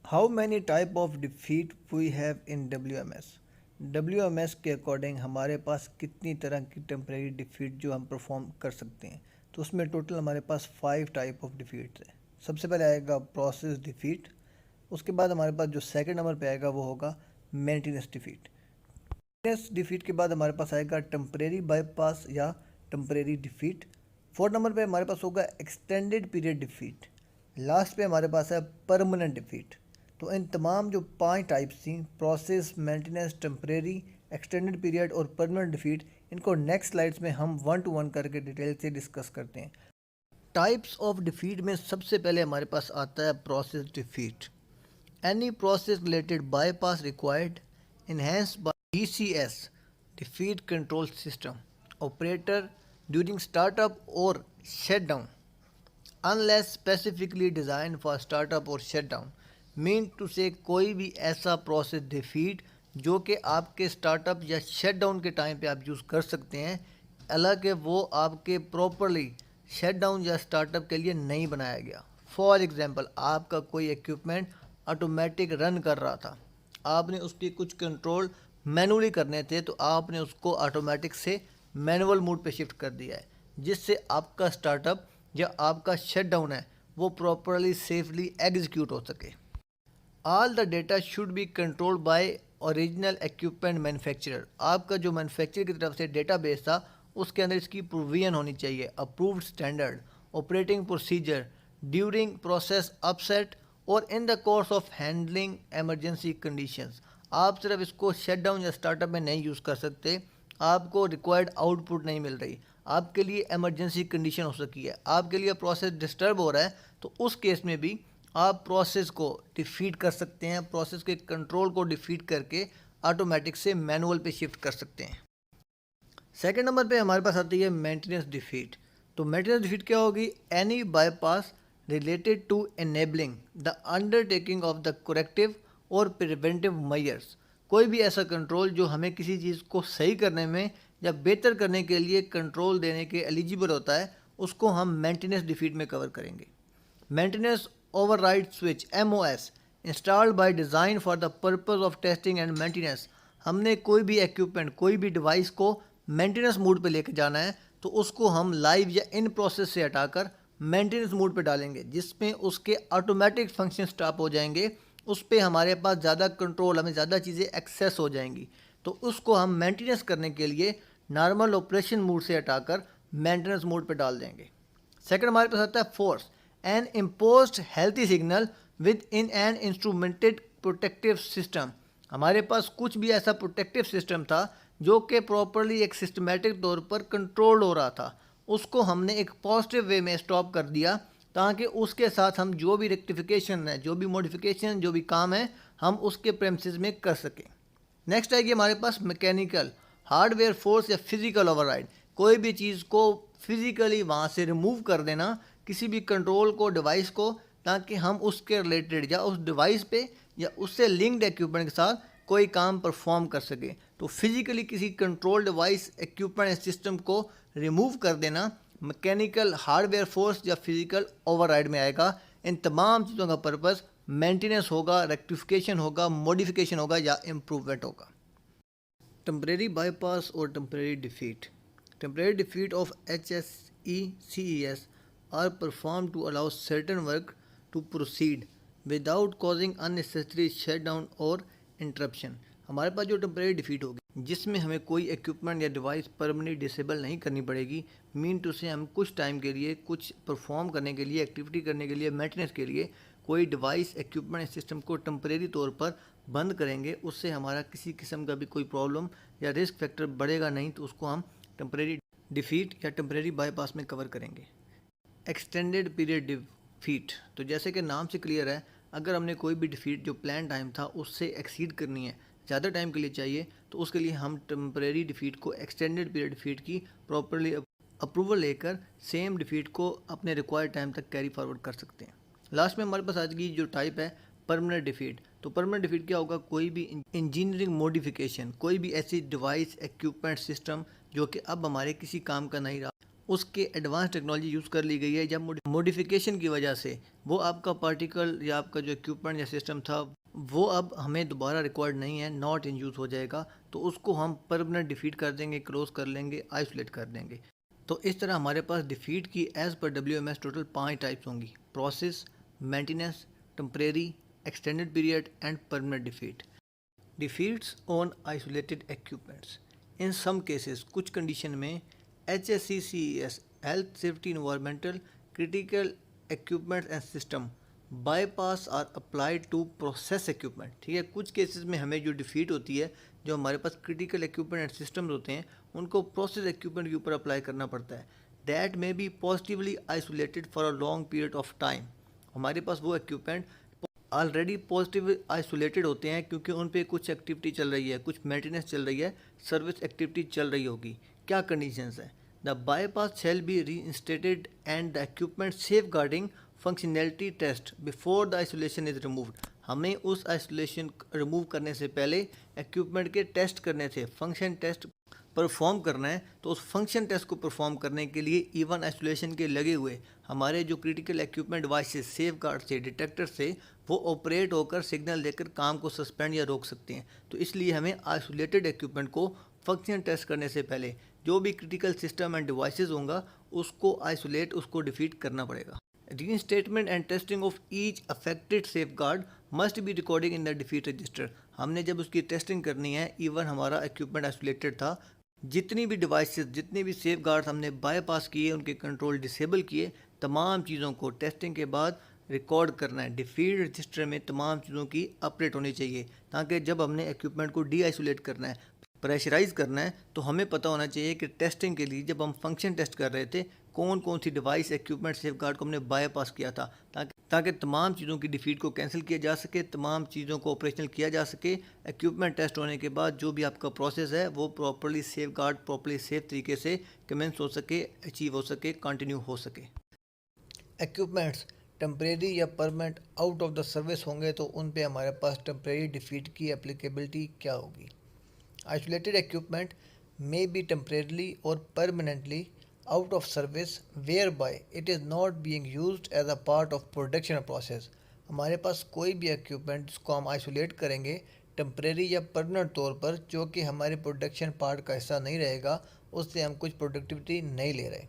How many type of defeat we have in WMS के अकॉर्डिंग हमारे पास कितनी तरह की टेम्परेरी डिफीट जो हम परफॉर्म कर सकते हैं, तो उसमें टोटल हमारे पास 5 टाइप ऑफ डिफीट है। सबसे पहले आएगा प्रोसेस डिफीट, उसके बाद हमारे पास जो सेकंड नंबर पे आएगा वो होगा मेंटेनेंस डिफीट। मेंटेनेंस डिफीट के बाद हमारे पास आएगा टेम्परेरी बाईपास या टेम्परेरी डिफीट। 4 नंबर पे हमारे पास होगा एक्सटेंडेड पीरियड डिफीट। लास्ट पे हमारे पास है परमानेंट डिफीट। तो इन तमाम जो 5 टाइप्स थी, process, maintenance, temporary, extended period और परमानेंट डिफीट, इनको नेक्स्ट स्लाइड्स में हम 1 to 1 करके डिटेल से डिस्कस करते हैं। टाइप्स ऑफ डिफीट में सबसे पहले हमारे पास आता है process defeat. Any process related bypass required enhanced by DCS defeat control system operator during startup or shutdown unless specifically designed for startup or shutdown। Mean to say कोई भी ऐसा प्रोसेस डिफीट जो कि आपके स्टार्टअप या shutdown के time पे आप यूज़ कर सकते हैं, हालांकि वो आपके प्रॉपरली शटडाउन या स्टार्टअप के लिए नहीं बनाया गया। फॉर एग्जांपल आपका कोई इक्विपमेंट ऑटोमेटिक रन कर रहा था आपने उसके कुछ कंट्रोल मैनुअली करने थे तो आपने उसको ऑटोमेटिक से मैनुअल मोड पे शिफ्ट कर दिया है, जिससे आपका स्टार्टअप या आपका शटडाउन है वो प्रॉपरली सेफली एग्जीक्यूट हो सके। All the data should be controlled by original equipment manufacturer. आपका जो मैन्युफैक्चरर की तरफ से डेटाबेस था उसके अंदर इसकी प्रोविजन होनी चाहिए, approved standard, operating procedure, during process upset और in the course of handling emergency conditions. आप सिर्फ इसको शटडाउन या स्टार्टअप में नहीं यूज़ कर सकते, आपको रिक्वायर्ड आउटपुट नहीं मिल रही, आपके लिए इमरजेंसी कंडीशन हो सकी है, आपके लिए प्रोसेस डिस्टर्ब हो रहा है, तो उस केस में भी आप प्रोसेस को डिफीट कर सकते हैं, प्रोसेस के कंट्रोल को डिफीट करके ऑटोमेटिक से मैनुअल पे शिफ्ट कर सकते हैं। सेकंड नंबर पे हमारे पास आती है मेंटेनेंस डिफीट। तो मेंटेनेंस डिफीट क्या होगी? Any bypass related to enabling the undertaking of the corrective और प्रिवेंटिव मेजर्स। कोई भी ऐसा कंट्रोल जो हमें किसी चीज़ को सही करने में या बेहतर करने के लिए कंट्रोल देने के एलिजिबल होता है, उसको हम मेंटेनेंस डिफीट में कवर करेंगे। Maintenance override switch MOS installed by design for the purpose of testing and maintenance. हमने कोई भी इक्विपमेंट, कोई भी डिवाइस को मेंटेनेंस मोड पे लेके जाना है तो उसको हम लाइव या इन प्रोसेस से हटाकर मेंटेनेंस मोड पे डालेंगे, जिसमें उसके ऑटोमेटिक फंक्शन स्टॉप हो जाएंगे, उस पर हमारे पास ज़्यादा कंट्रोल, हमें ज़्यादा चीज़ें एक्सेस हो जाएंगी। तो उसको हम मेंटेनेंस करने के लिए नॉर्मल ऑपरेशन मोड से हटाकर मेंटेनेंस मोड पे डाल देंगे। सेकंड हमारे पास आता है force an imposed healthy signal within an instrumented protective system. हमारे पास कुछ भी ऐसा प्रोटेक्टिव सिस्टम था जो कि प्रॉपरली एक सिस्टमेटिक तौर पर कंट्रोल हो रहा था, उसको हमने एक पॉजिटिव वे में स्टॉप कर दिया ताकि उसके साथ हम जो भी रेक्टिफिकेशन है, जो भी मॉडिफिकेशन, जो भी काम है, हम उसके प्रेमिसेस में कर सकें। नेक्स्ट आएगी हमारे पास मैकेनिकल हार्डवेयर फोर्स या फिजिकल ओवरराइड। कोई भी चीज़ को फिजिकली वहाँ से रिमूव कर देना, किसी भी कंट्रोल को, डिवाइस को, ताकि हम उसके रिलेटेड या उस डिवाइस पे या उससे लिंक्ड इक्विपमेंट के साथ कोई काम परफॉर्म कर सके। तो फिजिकली किसी कंट्रोल डिवाइस, इक्विपमेंट, सिस्टम को रिमूव कर देना मैकेनिकल हार्डवेयर फोर्स या फिजिकल ओवरराइड में आएगा। इन तमाम चीज़ों का पर्पस मेंटेनेंस होगा, रेक्टिफिकेशन होगा, मॉडिफिकेशन होगा या इम्प्रूवमेंट होगा। टेम्परेरी बाईपास और temporary defeat. Temporary defeat of HSE/CES are performed to allow certain work to proceed without causing unnecessary shutdown और interruption। हमारे पास जो टेम्परेरी डिफीट होगी जिसमें हमें कोई इक्विपमेंट या डिवाइस परमानेंटली डिसेबल नहीं करनी पड़ेगी, मीन टू से हम कुछ टाइम के लिए, कुछ परफॉर्म करने के लिए, एक्टिविटी करने के लिए, मेंटेनेंस के लिए कोई डिवाइस, इक्विपमेंट, सिस्टम को टेम्परेरी तौर पर बंद करेंगे, उससे हमारा किसी किस्म का भी कोई प्रॉब्लम या रिस्क फैक्टर बढ़ेगा नहीं, तो उसको हम टेम्परेरी डिफीट या टेम्परेरी बाईपास में कवर करेंगे। Extended period defeat. तो जैसे कि नाम से क्लियर है, अगर हमने कोई भी डिफीट जो प्लान टाइम था उससे एक्सीड करनी है, ज़्यादा टाइम के लिए चाहिए, तो उसके लिए हम टेम्परेरी डिफीट को एक्सटेंडेड पीरियड डिफीट की प्रॉपरली अप्रूवल लेकर सेम डिफीट को अपने रिक्वायर्ड टाइम तक कैरी फॉरवर्ड कर सकते हैं। लास्ट में हमारे पास आज की जो टाइप है परमानेंट डिफीट। तो परमानेंट डिफीट क्या होगा? कोई भी इंजीनियरिंग मॉडिफिकेशन, कोई भी ऐसी डिवाइस, इक्विपमेंट, सिस्टम जो कि अब हमारे किसी काम का नहीं रहा, उसके एडवांस टेक्नोलॉजी यूज़ कर ली गई है, या मॉडिफिकेशन की वजह से वो आपका पार्टिकल या आपका जो इक्विपमेंट या सिस्टम था वो अब हमें दोबारा रिक्वायर्ड नहीं है, नॉट इन यूज़ हो जाएगा, तो उसको हम परमानेंट डिफीट कर देंगे, क्लोज कर लेंगे, आइसोलेट कर देंगे। तो इस तरह हमारे पास डिफीट की as per WMS total 5 types होंगी: process, maintenance, temporary, extended period and permanent defeat. Defeats on isolated equipments. In some cases, कुछ कंडीशन में HSE/CES health, safety, environmental, critical equipment and system bypass are applied to process equipment. ठीक है, कुछ cases में हमें जो defeat होती है, जो हमारे पास क्रिटिकल इक्विपमेंट एंड सिस्टम्स होते हैं, उनको प्रोसेस इक्विपमेंट के ऊपर अप्लाई करना पड़ता है। That may be positively isolated for a long period of time. हमारे पास वो इक्विपमेंट ऑलरेडी पॉजिटिव आइसोलेटेड होते हैं क्योंकि उन पे कुछ एक्टिविटी चल रही है, कुछ मेंटेनेंस चल रही है, सर्विस एक्टिविटी चल रही होगी। क्या कंडीशंस है? The bypass shall be reinstated and the equipment safeguarding functionality test before the isolation is removed. हमें उस आइसोलेशन रिमूव करने से पहले इक्विपमेंट के टेस्ट करने थे, फंक्शन टेस्ट परफॉर्म करना है, तो उस फंक्शन टेस्ट को परफॉर्म करने के लिए इवन आइसोलेशन के लगे हुए हमारे जो critical equipment devices safe guard से, डिटेक्टर से, वो ऑपरेट होकर सिग्नल देकर काम को सस्पेंड या रोक सकते हैं। तो इसलिए हमें आइसोलेटेड इक्विपमेंट को फंक्शन टेस्ट करने से पहले जो भी क्रिटिकल सिस्टम एंड डिवाइसेस होगा उसको आइसोलेट, उसको डिफीट करना पड़ेगा। Reinstatement and testing of each affected safeguard must be recorded in the defeat register। हमने जब उसकी टेस्टिंग करनी है, इवन हमारा इक्विपमेंट आइसोलेटेड था, जितनी भी डिवाइसेस, जितने भी सेफ गार्ड हमने बाईपास किए, उनके कंट्रोल डिसेबल किए, तमाम चीज़ों को टेस्टिंग के बाद रिकॉर्ड करना है। डिफीट रजिस्टर में तमाम चीज़ों की अपडेट होनी चाहिए, ताकि जब हमने इक्विपमेंट को डी आइसोलेट करना है, प्रेशराइज करना है, तो हमें पता होना चाहिए कि टेस्टिंग के लिए जब हम फंक्शन टेस्ट कर रहे थे कौन कौन सी डिवाइस, इक्विपमेंट, सेफ गार्ड को हमने बाईपास किया था, ताकि तमाम चीज़ों की डिफीट को कैंसिल किया जा सके, तमाम चीज़ों को ऑपरेशनल किया जा सके। इक्विपमेंट टेस्ट होने के बाद जो भी आपका प्रोसेस है वो properly safe guard, properly safe तरीके से कमेंस हो सके, अचीव हो सके, कंटिन्यू हो सके। इक्विपमेंट्स टेम्परेरी या permanent out of the service होंगे तो उन पे हमारे पास टेम्परेरी डिफीट की एप्लीकेबिलिटी क्या होगी। Isolated equipment may be temporarily or permanently out of service whereby it is not being used as a part of production process। हमारे पास कोई भी इक्विपमेंट जिसको हम आइसोलेट करेंगे टेम्परेरी या परमानेंट तौर पर, जो कि हमारे प्रोडक्शन पार्ट का हिस्सा नहीं रहेगा, उससे हम कुछ प्रोडक्टिविटी नहीं ले रहे।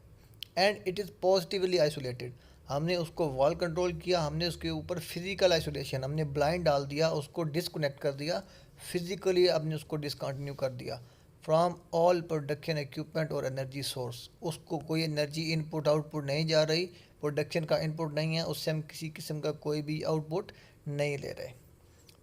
And it is positively isolated, हमने उसको वॉल कंट्रोल किया, हमने उसके ऊपर फिजिकल आइसोलेशन, हमने ब्लाइंड डाल दिया, उसको डिसकनेक्ट कर दिया, फिजिकली हमने उसको डिसकंटिन्यू कर दिया फ्रॉम ऑल प्रोडक्शन इक्विपमेंट और एनर्जी सोर्स। उसको कोई एनर्जी इनपुट आउटपुट नहीं जा रही, प्रोडक्शन का इनपुट नहीं है, उससे हम किसी किस्म का कोई भी आउटपुट नहीं ले रहे।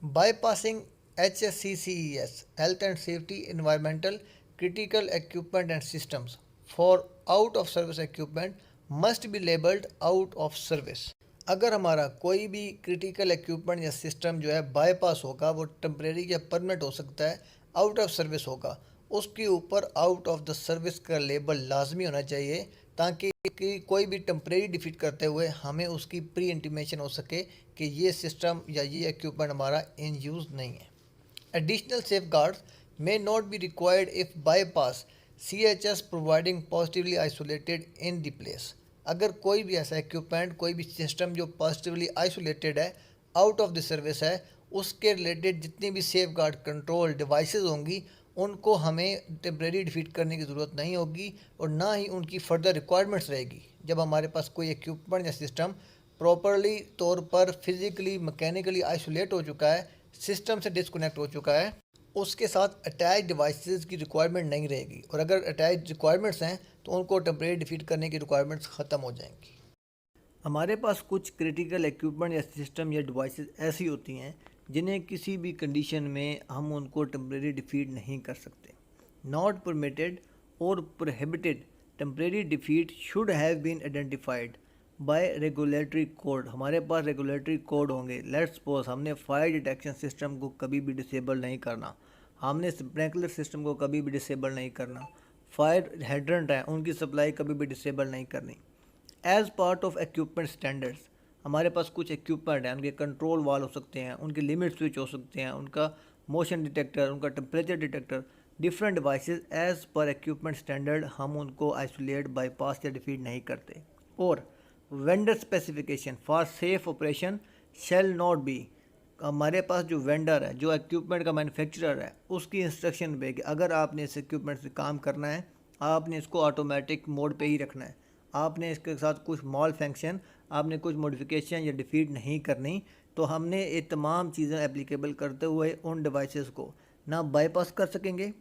Bypassing HSCCES health and safety environmental critical equipment and systems for out of service equipment must be labelled out of service. अगर हमारा कोई भी क्रिटिकल इक्विपमेंट या सिस्टम जो है बाईपास होगा, वो टेम्परेरी या परमानेंट हो सकता है, आउट ऑफ सर्विस होगा, उसके ऊपर आउट ऑफ द सर्विस का लेबल लाजमी होना चाहिए, ताकि कोई भी टेम्परेरी डिफीट करते हुए हमें उसकी प्री इंटीमेशन हो सके कि ये सिस्टम या ये इक्विपमेंट हमारा इन यूज़ नहीं है। Additional safe guards may not be required if bypass CHS providing positively isolated in the place. अगर कोई भी ऐसा इक्विपमेंट, कोई भी सिस्टम जो पॉजिटिवली आइसोलेटेड है, आउट ऑफ द सर्विस है, उसके रिलेटेड जितनी भी सेफ गार्ड कंट्रोल डिवाइसेस होंगी उनको हमें टेम्परेरी डिफीट करने की ज़रूरत नहीं होगी, और ना ही उनकी फर्दर रिक्वायरमेंट्स रहेगी। जब हमारे पास कोई इक्विपमेंट या सिस्टम प्रॉपरली तौर पर फिज़िकली, मैकेनिकली आइसोलेट हो चुका है, सिस्टम से डिस्कनेक्ट हो चुका है, उसके साथ अटैच डिवाइसेस की रिक्वायरमेंट नहीं रहेगी, और अगर अटैच रिक्वायरमेंट्स हैं तो उनको टेम्परेरी डिफीट करने की रिक्वायरमेंट्स ख़त्म हो जाएंगी। हमारे पास कुछ क्रिटिकल इक्विपमेंट या सिस्टम या डिवाइसेस ऐसी होती हैं जिन्हें किसी भी कंडीशन में हम उनको टेम्परेरी डिफीट नहीं कर सकते। नॉट परमिटेड और prohibited temporary defeat should have been identified by regulatory code. हमारे पास रेगुलेटरी कोड होंगे। लेट्स सपोज हमने फायर डिटेक्शन सिस्टम को कभी भी डिसेबल नहीं करना, हमने स्प्रिंकलर सिस्टम को कभी भी डिसेबल नहीं करना, फायर हाइड्रेंट है उनकी सप्लाई कभी भी डिसेबल नहीं करनी। As part of equipment standards, हमारे पास कुछ इक्विपमेंट हैं, उनके कंट्रोल वाल हो सकते हैं, उनके लिमिट स्विच हो सकते हैं, उनका मोशन डिटेक्टर, उनका temperature detector, different devices as per equipment standard हम उनको आइसोलेट, बाईपास या डिफीट नहीं करते। और vendor specification for safe operation shall not be, हमारे पास जो वेंडर है, जो इक्विपमेंट का मैन्युफैक्चरर है, उसकी इंस्ट्रक्शन पे कि अगर आपने इस इक्विपमेंट से काम करना है, आपने इसको ऑटोमेटिक मोड पे ही रखना है, आपने इसके साथ कुछ मॉल फंक्शन, आपने कुछ मॉडिफिकेशन या डिफीट नहीं करनी। तो हमने ये तमाम चीज़ें एप्लीकेबल करते हुए उन डिवाइसेस को ना बाईपास कर सकेंगे,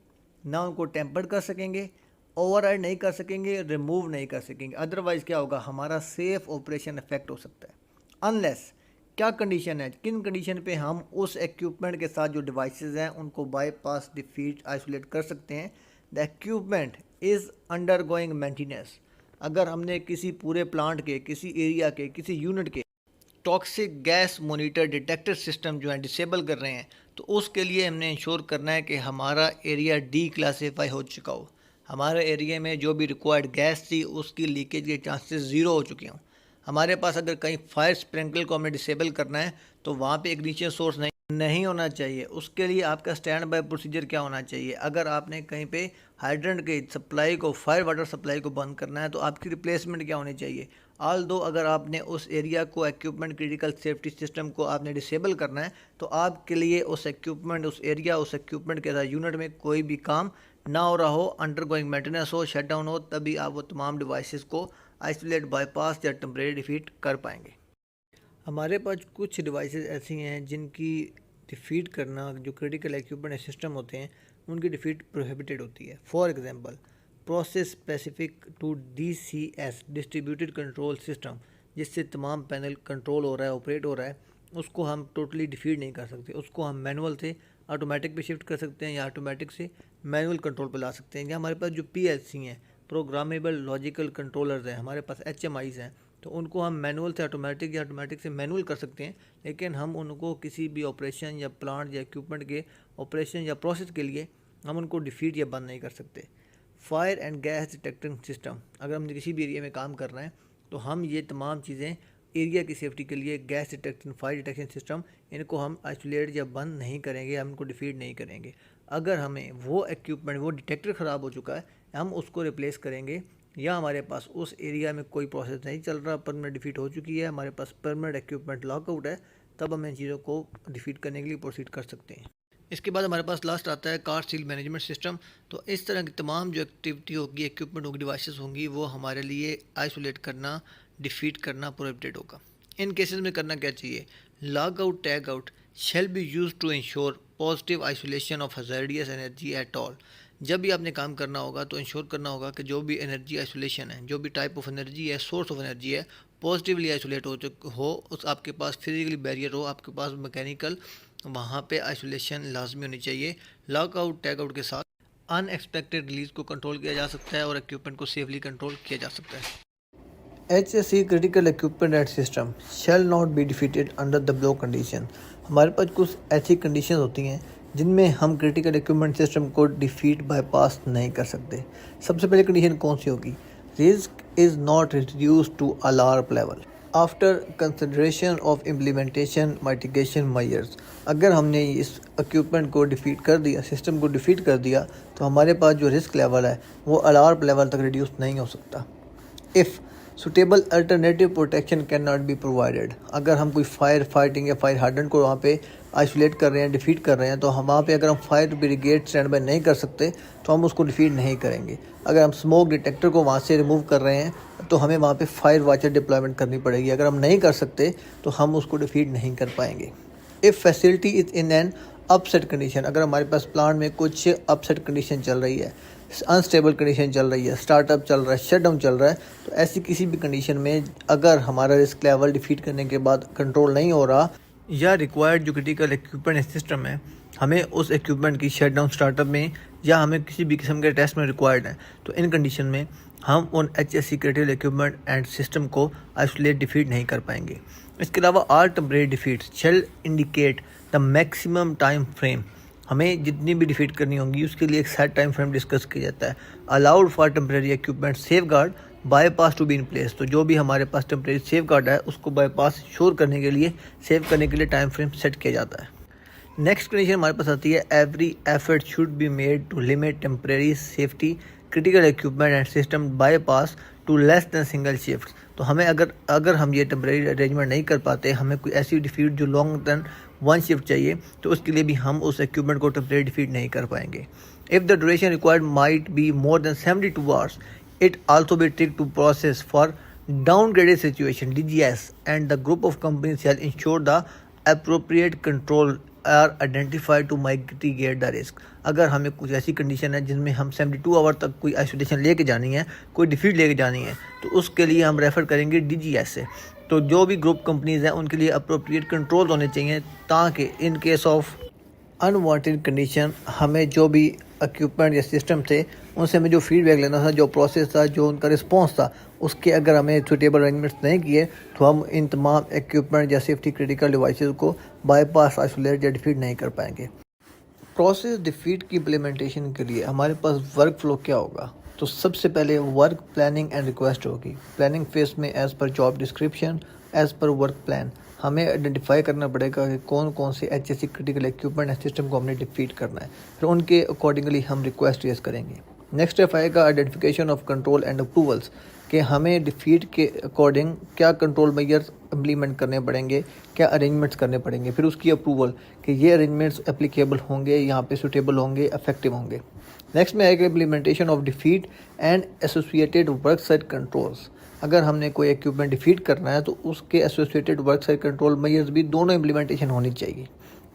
ना उनको टेम्पर्ड कर सकेंगे, ओवरराइड नहीं कर सकेंगे, रिमूव नहीं कर सकेंगे। अदरवाइज़ क्या होगा, हमारा सेफ ऑपरेशन इफेक्ट हो सकता है। अनलेस, क्या कंडीशन है, किन कंडीशन पे हम उस इक्विपमेंट के साथ जो डिवाइसेस हैं उनको बाईपास, डिफीट, आइसोलेट कर सकते हैं। The equipment is undergoing maintenance, अगर हमने किसी पूरे प्लांट के, किसी एरिया के, किसी यूनिट के toxic gas monitor detector system जो है डिसेबल कर रहे हैं, तो उसके लिए हमने इंश्योर करना है कि हमारा एरिया डी क्लासीफाई हो चुका हो, हमारे एरिया में जो भी रिक्वायर्ड गैस थी उसकी लीकेज के चांसेस ज़ीरो हो चुके हों। हमारे पास अगर कहीं फायर स्प्रिंकलर को हमें डिसेबल करना है तो वहाँ पे इग्निशन सोर्स नहीं होना चाहिए। उसके लिए आपका स्टैंड बाय प्रोसीजर क्या होना चाहिए, अगर आपने कहीं पे हाइड्रेंट के सप्लाई को, फायर वाटर सप्लाई को बंद करना है तो आपकी रिप्लेसमेंट क्या होनी चाहिए। दो अगर आपने उस एरिया को, इक्विपमेंट, क्रिटिकल सेफ्टी सिस्टम को आपने डिसेबल करना है तो आपके लिए उस इक्विपमेंट, उस एरिया, उस इक्विपमेंट के साथ यूनिट में कोई भी काम ना हो रहा हो, अंडरगोइंग मेंटेनेंस हो, शटडाउन हो, तभी आप वो तमाम डिवाइसेस को आइसोलेट, बाईपास या टेम्परेरी डिफीट कर पाएंगे। हमारे पास कुछ डिवाइसेस ऐसी हैं जिनकी डिफीट करना, जो क्रिटिकल इक्विपमेंट सिस्टम होते हैं उनकी डिफीट प्रोहिबिटेड होती है। For example, process specific to DCS, distributed control system, जिससे तमाम पैनल कंट्रोल हो रहा है, ऑपरेट हो रहा है, उसको हम टोटली डिफीट नहीं कर सकते। उसको हम मैनुअल से ऑटोमेटिक पे शिफ्ट कर सकते हैं या ऑटोमेटिक से मैनुअल कंट्रोल पे ला सकते हैं। या हमारे पास जो PLC हैं, प्रोग्रामेबल लॉजिकल कंट्रोलर्स हैं, हमारे पास HMIs हैं, तो उनको हम मैनुअल से ऑटोमेटिक या ऑटोमेटिक से मैनुअल कर सकते हैं, लेकिन हम उनको किसी भी ऑपरेशन या प्लांट या इक्विपमेंट के ऑपरेशन या प्रोसेस के लिए हम उनको डिफीट या बंद नहीं कर सकते। Fire and gas detecting system, अगर हम किसी भी एरिया में काम कर रहे हैं तो हम ये तमाम चीज़ें एरिया की सेफ्टी के लिए, gas detection, fire detection system, इनको हम आइसोलेट या बंद नहीं करेंगे, हम इनको डिफीट नहीं करेंगे। अगर हमें वो इक्विपमेंट, वो डिटेक्टर ख़राब हो चुका है, हम उसको रिप्लेस करेंगे, या हमारे पास उस एरिया में कोई प्रोसेस नहीं चल रहा, परमानेंट डिफीट हो चुकी है, हमारे पास परमानेंट इक्विपमेंट लॉकआउट है, तब हम इन चीज़ों को डिफीट करने के लिए प्रोसीड कर सकते हैं। इसके बाद हमारे पास लास्ट आता है कार सील मैनेजमेंट सिस्टम। तो इस तरह की तमाम जो एक्टिविटी होगी, इक्विपमेंट होगी, डिवाइसेस होंगी, वो हमारे लिए आइसोलेट करना, डिफीट करना प्रोहिबिटेड होगा। इन केसेस में करना क्या चाहिए? Lock out, tag out shall be use to ensure positive isolation of hazardous energy at all. जब भी आपने काम करना होगा तो इंश्योर करना होगा कि जो भी एनर्जी आइसोलेशन है, जो भी टाइप ऑफ एनर्जी है, सोर्स ऑफ एनर्जी है, पॉजिटिवली आइसोलेट हो, उस आपके पास फिजिकली बैरियर हो, आपके पास मैकेनिकल, वहाँ पे आइसोलेशन लाजमी होनी चाहिए। लॉक आउट, टैग आउट के साथ अनएक्सपेक्टेड रिलीज को कंट्रोल किया जा सकता है और इक्विपमेंट को सेफली कंट्रोल किया जा सकता है। HSE critical equipment and system shall not be defeated under the block condition. हमारे पास कुछ ऐसी कंडीशन होती हैं जिनमें हम क्रिटिकल इक्विपमेंट सिस्टम को डिफीट, बाईपास नहीं कर सकते। सबसे पहले कंडीशन कौन सी होगी? Risk is not reduce to alarm level after consideration of implementation mitigation measures. अगर हमने इस इक्विपमेंट को डिफीट कर दिया, सिस्टम को डिफीट कर दिया, तो हमारे पास जो रिस्क लेवल है वो अलार्म लेवल तक रिड्यूस नहीं हो सकता। If suitable alternative protection can not be provided, अगर हम कोई फायर फाइटिंग या फायर हार्डेंट को वहाँ पे आइसोलेट कर रहे हैं, डिफीट कर रहे हैं, तो हम वहाँ पे अगर हम फायर ब्रिगेड स्टैंड बाय नहीं कर सकते तो हम उसको डिफीट नहीं करेंगे। अगर हम स्मोक डिटेक्टर को वहाँ से रिमूव कर रहे हैं तो हमें वहाँ पे फायर वॉचर डिप्लॉयमेंट करनी पड़ेगी। अगर हम नहीं कर सकते तो हम उसको डिफीट नहीं कर पाएंगे। If facility is in an upset condition, अगर हमारे पास प्लांट में कुछ अपसेट कंडीशन चल रही है, अनस्टेबल कंडीशन चल रही है, स्टार्टअप चल रहा है, शटडाउन चल रहा है, तो ऐसी किसी भी कंडीशन में अगर हमारा रिस्क लेवल डिफीट करने के बाद कंट्रोल नहीं हो रहा, या रिक्वायर्ड जो क्रिटिकल इक्विपमेंट सिस्टम है, हमें उस इक्विपमेंट की शटडाउन स्टार्टअप में या हमें किसी भी किस्म के टेस्ट में रिक्वायर्ड है, तो इन कंडीशन में हम उन HSE critical equipment and system को आइसोलेट डिफीट नहीं कर पाएंगे। इसके अलावा all temporary defeats shall indicate the maximum time frame. हमें जितनी भी डिफीट करनी होगी उसके लिए एक सेट टाइम फ्रेम डिस्कस किया जाता है। Allowed for temporary equipment safeguard bypass to be in place, तो जो भी हमारे पास टेम्परेरी सेफ गार्ड है उसको बाईपास श्योर करने के लिए, सेव करने के लिए टाइम फ्रेम सेट किया जाता है। नेक्स्ट कंडीशन हमारे पास आती है every effort should be made to limit temporary safety critical equipment and system bypass to less than single shift. तो हमें अगर हम ये टेम्परेरी अरेंजमेंट नहीं कर पाते, हमें कोई ऐसी डिफीट जो लॉन्ग दैन वन शिफ्ट चाहिए, तो उसके लिए भी हम उस इक्विपमेंट को टेम्परेरी डिफीट नहीं कर पाएंगे। If the duration required might be more than 72 hours, it also be tricked to process for downgraded situation DGS, and the group of companies shall ensure the appropriate control are identified to mitigate the risk। अगर हमें कुछ ऐसी condition है जिनमें हम 72 our तक कोई isolation लेके जानी है, कोई डिफीट लेके जानी है, तो उसके लिए हम रेफ़र करेंगे DGS से। तो जो भी ग्रुप कंपनीज हैं उनके लिए अप्रोप्रिएट कंट्रोल होने चाहिए, ताकि in case of unwanted condition हमें जो भी इक्विपमेंट या सिस्टम थे उनसे हमें जो फीडबैक लेना था, जो प्रोसेस था, जो उनका रिस्पॉन्स था, उसके अगर हमें सुटेबल अरेंजमेंट्स नहीं किए तो हम इन तमाम इक्विपमेंट या सेफ्टी क्रिटिकल डिवाइसेस को बाईपास, आइसोलेट या डिफीट नहीं कर पाएंगे। प्रोसेस डिफीट की इम्प्लीमेंटेशन के लिए हमारे पास वर्क फ्लो क्या होगा? तो सबसे पहले वर्क प्लानिंग एंड रिक्वेस्ट होगी। प्लानिंग फेज में as per job description, as per work plan हमें आइडेंटिफाई करना पड़ेगा कि कौन कौन से HSE critical equipment and system को हमने डिफीट करना है, फिर उनके अकॉर्डिंगली हम रिक्वेस्ट रेज करेंगे। नेक्स्ट स्टेप आएगा identification of control and approvals, कि हमें डिफीट के अकॉर्डिंग क्या कंट्रोल मेजर्स इम्प्लीमेंट करने पड़ेंगे, क्या अरेंजमेंट्स करने पड़ेंगे, फिर उसकी अप्रूवल कि ये अरेंजमेंट्स एप्लीकेबल होंगे, यहाँ पे सूटेबल होंगे, इफेक्टिव होंगे। नेक्स्ट में आएगा implementation of defeat and associated work site controls. अगर हमने कोई इक्विपमेंट डिफीट करना है तो उसके associated work site control measures भी दोनों इम्प्लीमेंटेशन होनी चाहिए।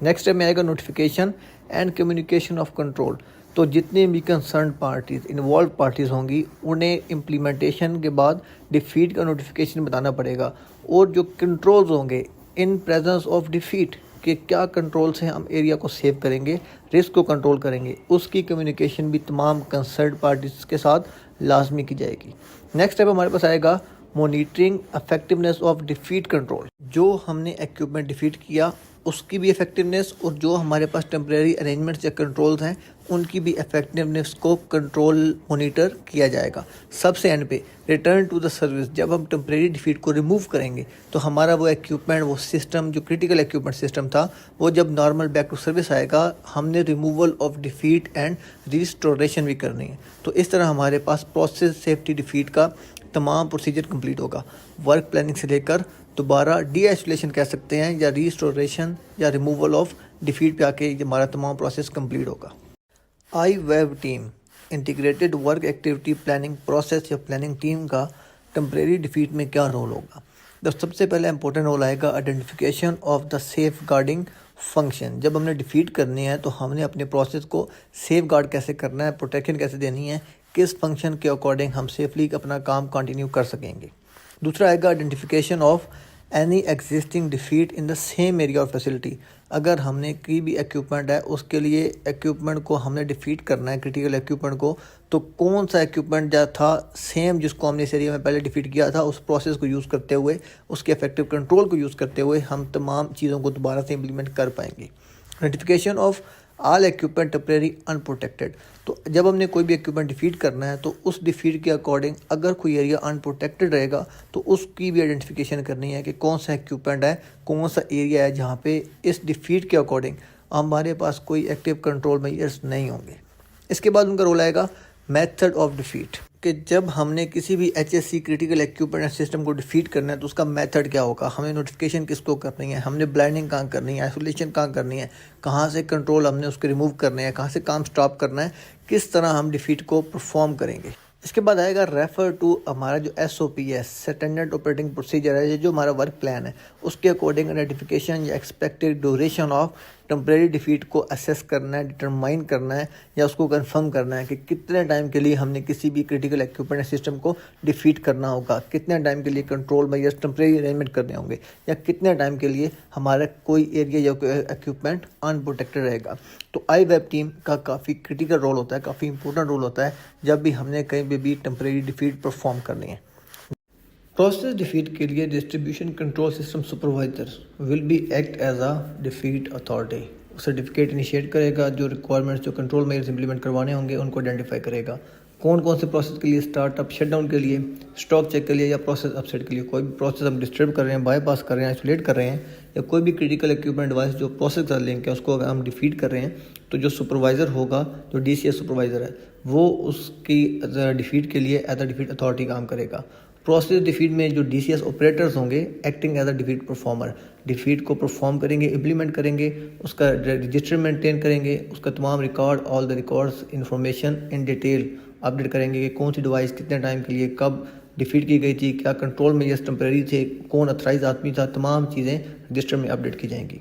नेक्स्ट में आएगा notification and communication of control. तो जितने भी कंसर्न पार्टीज़, इन्वॉल्व पार्टीज़ होंगी, उन्हें इम्प्लीमेंटेशन के बाद डिफीट का नोटिफिकेशन बताना पड़ेगा, और जो कंट्रोल्स होंगे इन प्रेजेंस ऑफ डिफीट कि क्या कंट्रोल से हम एरिया को सेव करेंगे, रिस्क को कंट्रोल करेंगे, उसकी कम्युनिकेशन भी तमाम कंसर्न पार्टीज़ के साथ लाजमी की जाएगी। नेक्स्ट स्टेप हमारे पास आएगा monitoring effectiveness of defeat control. जो हमने इक्विपमेंट डिफीट किया उसकी भी इफेक्टिवनेस, और जो हमारे पास टेम्परेरी अरेंजमेंट्स या कंट्रोल्स हैं उनकी भी इफेक्टिवनेस को कंट्रोल मॉनिटर किया जाएगा। सबसे एंड पे रिटर्न टू द सर्विस, जब हम टेम्परेरी डिफीट को रिमूव करेंगे तो हमारा वो इक्विपमेंट, वो सिस्टम जो क्रिटिकल इक्विपमेंट सिस्टम था, वो जब नॉर्मल बैक टू सर्विस आएगा, हमने removal of defeat and restoration भी करनी है। तो इस तरह हमारे पास प्रोसेस सेफ्टी डिफीट का तमाम प्रोसीजर कंप्लीट होगा, वर्क प्लानिंग से लेकर दोबारा डी आइसोलेशन कह सकते हैं, या रिस्टोरेशन या रिमूवल ऑफ डिफीट पे आके हमारा तमाम प्रोसेस कंप्लीट होगा। IWAV team, integrated work activity planning process या प्लानिंग टीम का टेम्परेरी डिफीट में क्या रोल होगा? तो सबसे पहले इंपॉर्टेंट रोल आएगा identification of the safeguarding function. जब हमने डिफीट करनी है तो हमने अपने प्रोसेस को सेफ गार्ड कैसे करना है, प्रोटेक्शन कैसे देनी है, किस फंक्शन के अकॉर्डिंग हम सेफली अपना काम कंटिन्यू कर सकेंगे। दूसरा आएगा identification of any existing defeat in the same area of facility. अगर हमने कोई भी इक्विपमेंट है, उसके लिए इक्विपमेंट को हमने डिफीट करना है, क्रिटिकल इक्विपमेंट को, तो कौन सा इक्विपमेंट जो था सेम जिसको हमने इस एरिया में पहले डिफीट किया था, उस प्रोसेस को यूज़ करते हुए, उसके इफेक्टिव कंट्रोल को यूज़ करते हुए हम तमाम चीज़ों को दोबारा से इम्प्लीमेंट कर पाएंगे। Notification of all equipment temporary unprotected. तो जब हमने कोई भी इक्विपमेंट डिफीट करना है तो उस डिफीट के अकॉर्डिंग अगर कोई एरिया अनप्रोटेक्टेड रहेगा तो उसकी भी आइडेंटिफिकेशन करनी है कि कौन सा इक्विपमेंट है, कौन सा एरिया है जहाँ पे इस डिफीट के अकॉर्डिंग हमारे पास कोई एक्टिव कंट्रोल मेजर्स नहीं होंगे। इसके बाद उनका रोल आएगा मेथड ऑफ डिफीट, कि जब हमने किसी भी HSC क्रिटिकल इक्विपमेंट सिस्टम को डिफीट करना है तो उसका मेथड क्या होगा, हमें नोटिफिकेशन किसको करनी है, हमने ब्लाइंडिंग कहाँ करनी है, आइसोलेशन कहाँ करनी है, कहाँ से कंट्रोल हमने उसके रिमूव करने हैं, कहाँ से काम स्टॉप करना है, किस तरह हम डिफीट को परफॉर्म करेंगे। इसके बाद आएगा रेफर टू हमारा जो SOP है, स्टैंडर्ड ऑपरेटिंग प्रोसीजर है, जो हमारा वर्क प्लान है, उसके अकॉर्डिंग आइडेंटिफिकेशन या expected duration of temporary defeat को असेस करना है, डिटरमाइन करना है, या उसको कंफर्म करना है कि कितने टाइम के लिए हमने किसी भी क्रिटिकल इक्विपमेंट सिस्टम को डिफीट करना होगा, कितने टाइम के लिए कंट्रोल मेजर्स टेम्परेरी अरेंजमेंट करने होंगे, या कितने टाइम के लिए हमारा कोई एरिया या कोई इक्विपमेंट अनप्रोटेक्टेड रहेगा। तो IWAV टीम का काफ़ी क्रिटिकल रोल होता है, काफ़ी इंपॉर्टेंट रोल होता है जब भी हमने कहीं भी टेम्परेरी डिफीट परफॉर्म करनी है। प्रोसेस डिफीट के लिए distribution control system supervisor will be act as a defeat authority. Certificate initiate करेगा, जो रिक्वायरमेंट्स, जो कंट्रोल मेजर्स इंप्लीमेंट करवाने होंगे उनको आइडेंटिफाई करेगा, कौन कौन से प्रोसेस के लिए, स्टार्टअप शटडाउन के लिए, स्टॉक चेक के लिए, या प्रोसेस अपसेट के लिए, कोई भी प्रोसेस हम डिस्टर्ब कर रहे हैं, बाईपास कर रहे हैं, आइसोलेट कर रहे हैं, या कोई भी क्रिटिकल इक्विपमेंट डिवाइस जो प्रोसेस का लिंक है उसको अगर हम डिफीट कर रहे हैं तो जो सुपरवाइज़र होगा, जो DCS सुपरवाइज़र है, वो उसकी डिफीट के लिए एज अ डिफीट अथॉरिटी काम करेगा। प्रोसेस डिफीट में जो DCS ऑपरेटर्स होंगे acting as a defeat performer, defeat को परफॉर्म करेंगे, इम्प्लीमेंट करेंगे, उसका रजिस्टर मेंटेन करेंगे, उसका तमाम record, all the records, information in detail update करेंगे कि कौन सी डिवाइस कितने टाइम के लिए कब डिफीट की गई थी, क्या कंट्रोल मेजर्स टेम्परेरी थे, कौन अथराइज आदमी था, तमाम चीज़ें रजिस्टर में अपडेट की जाएंगी।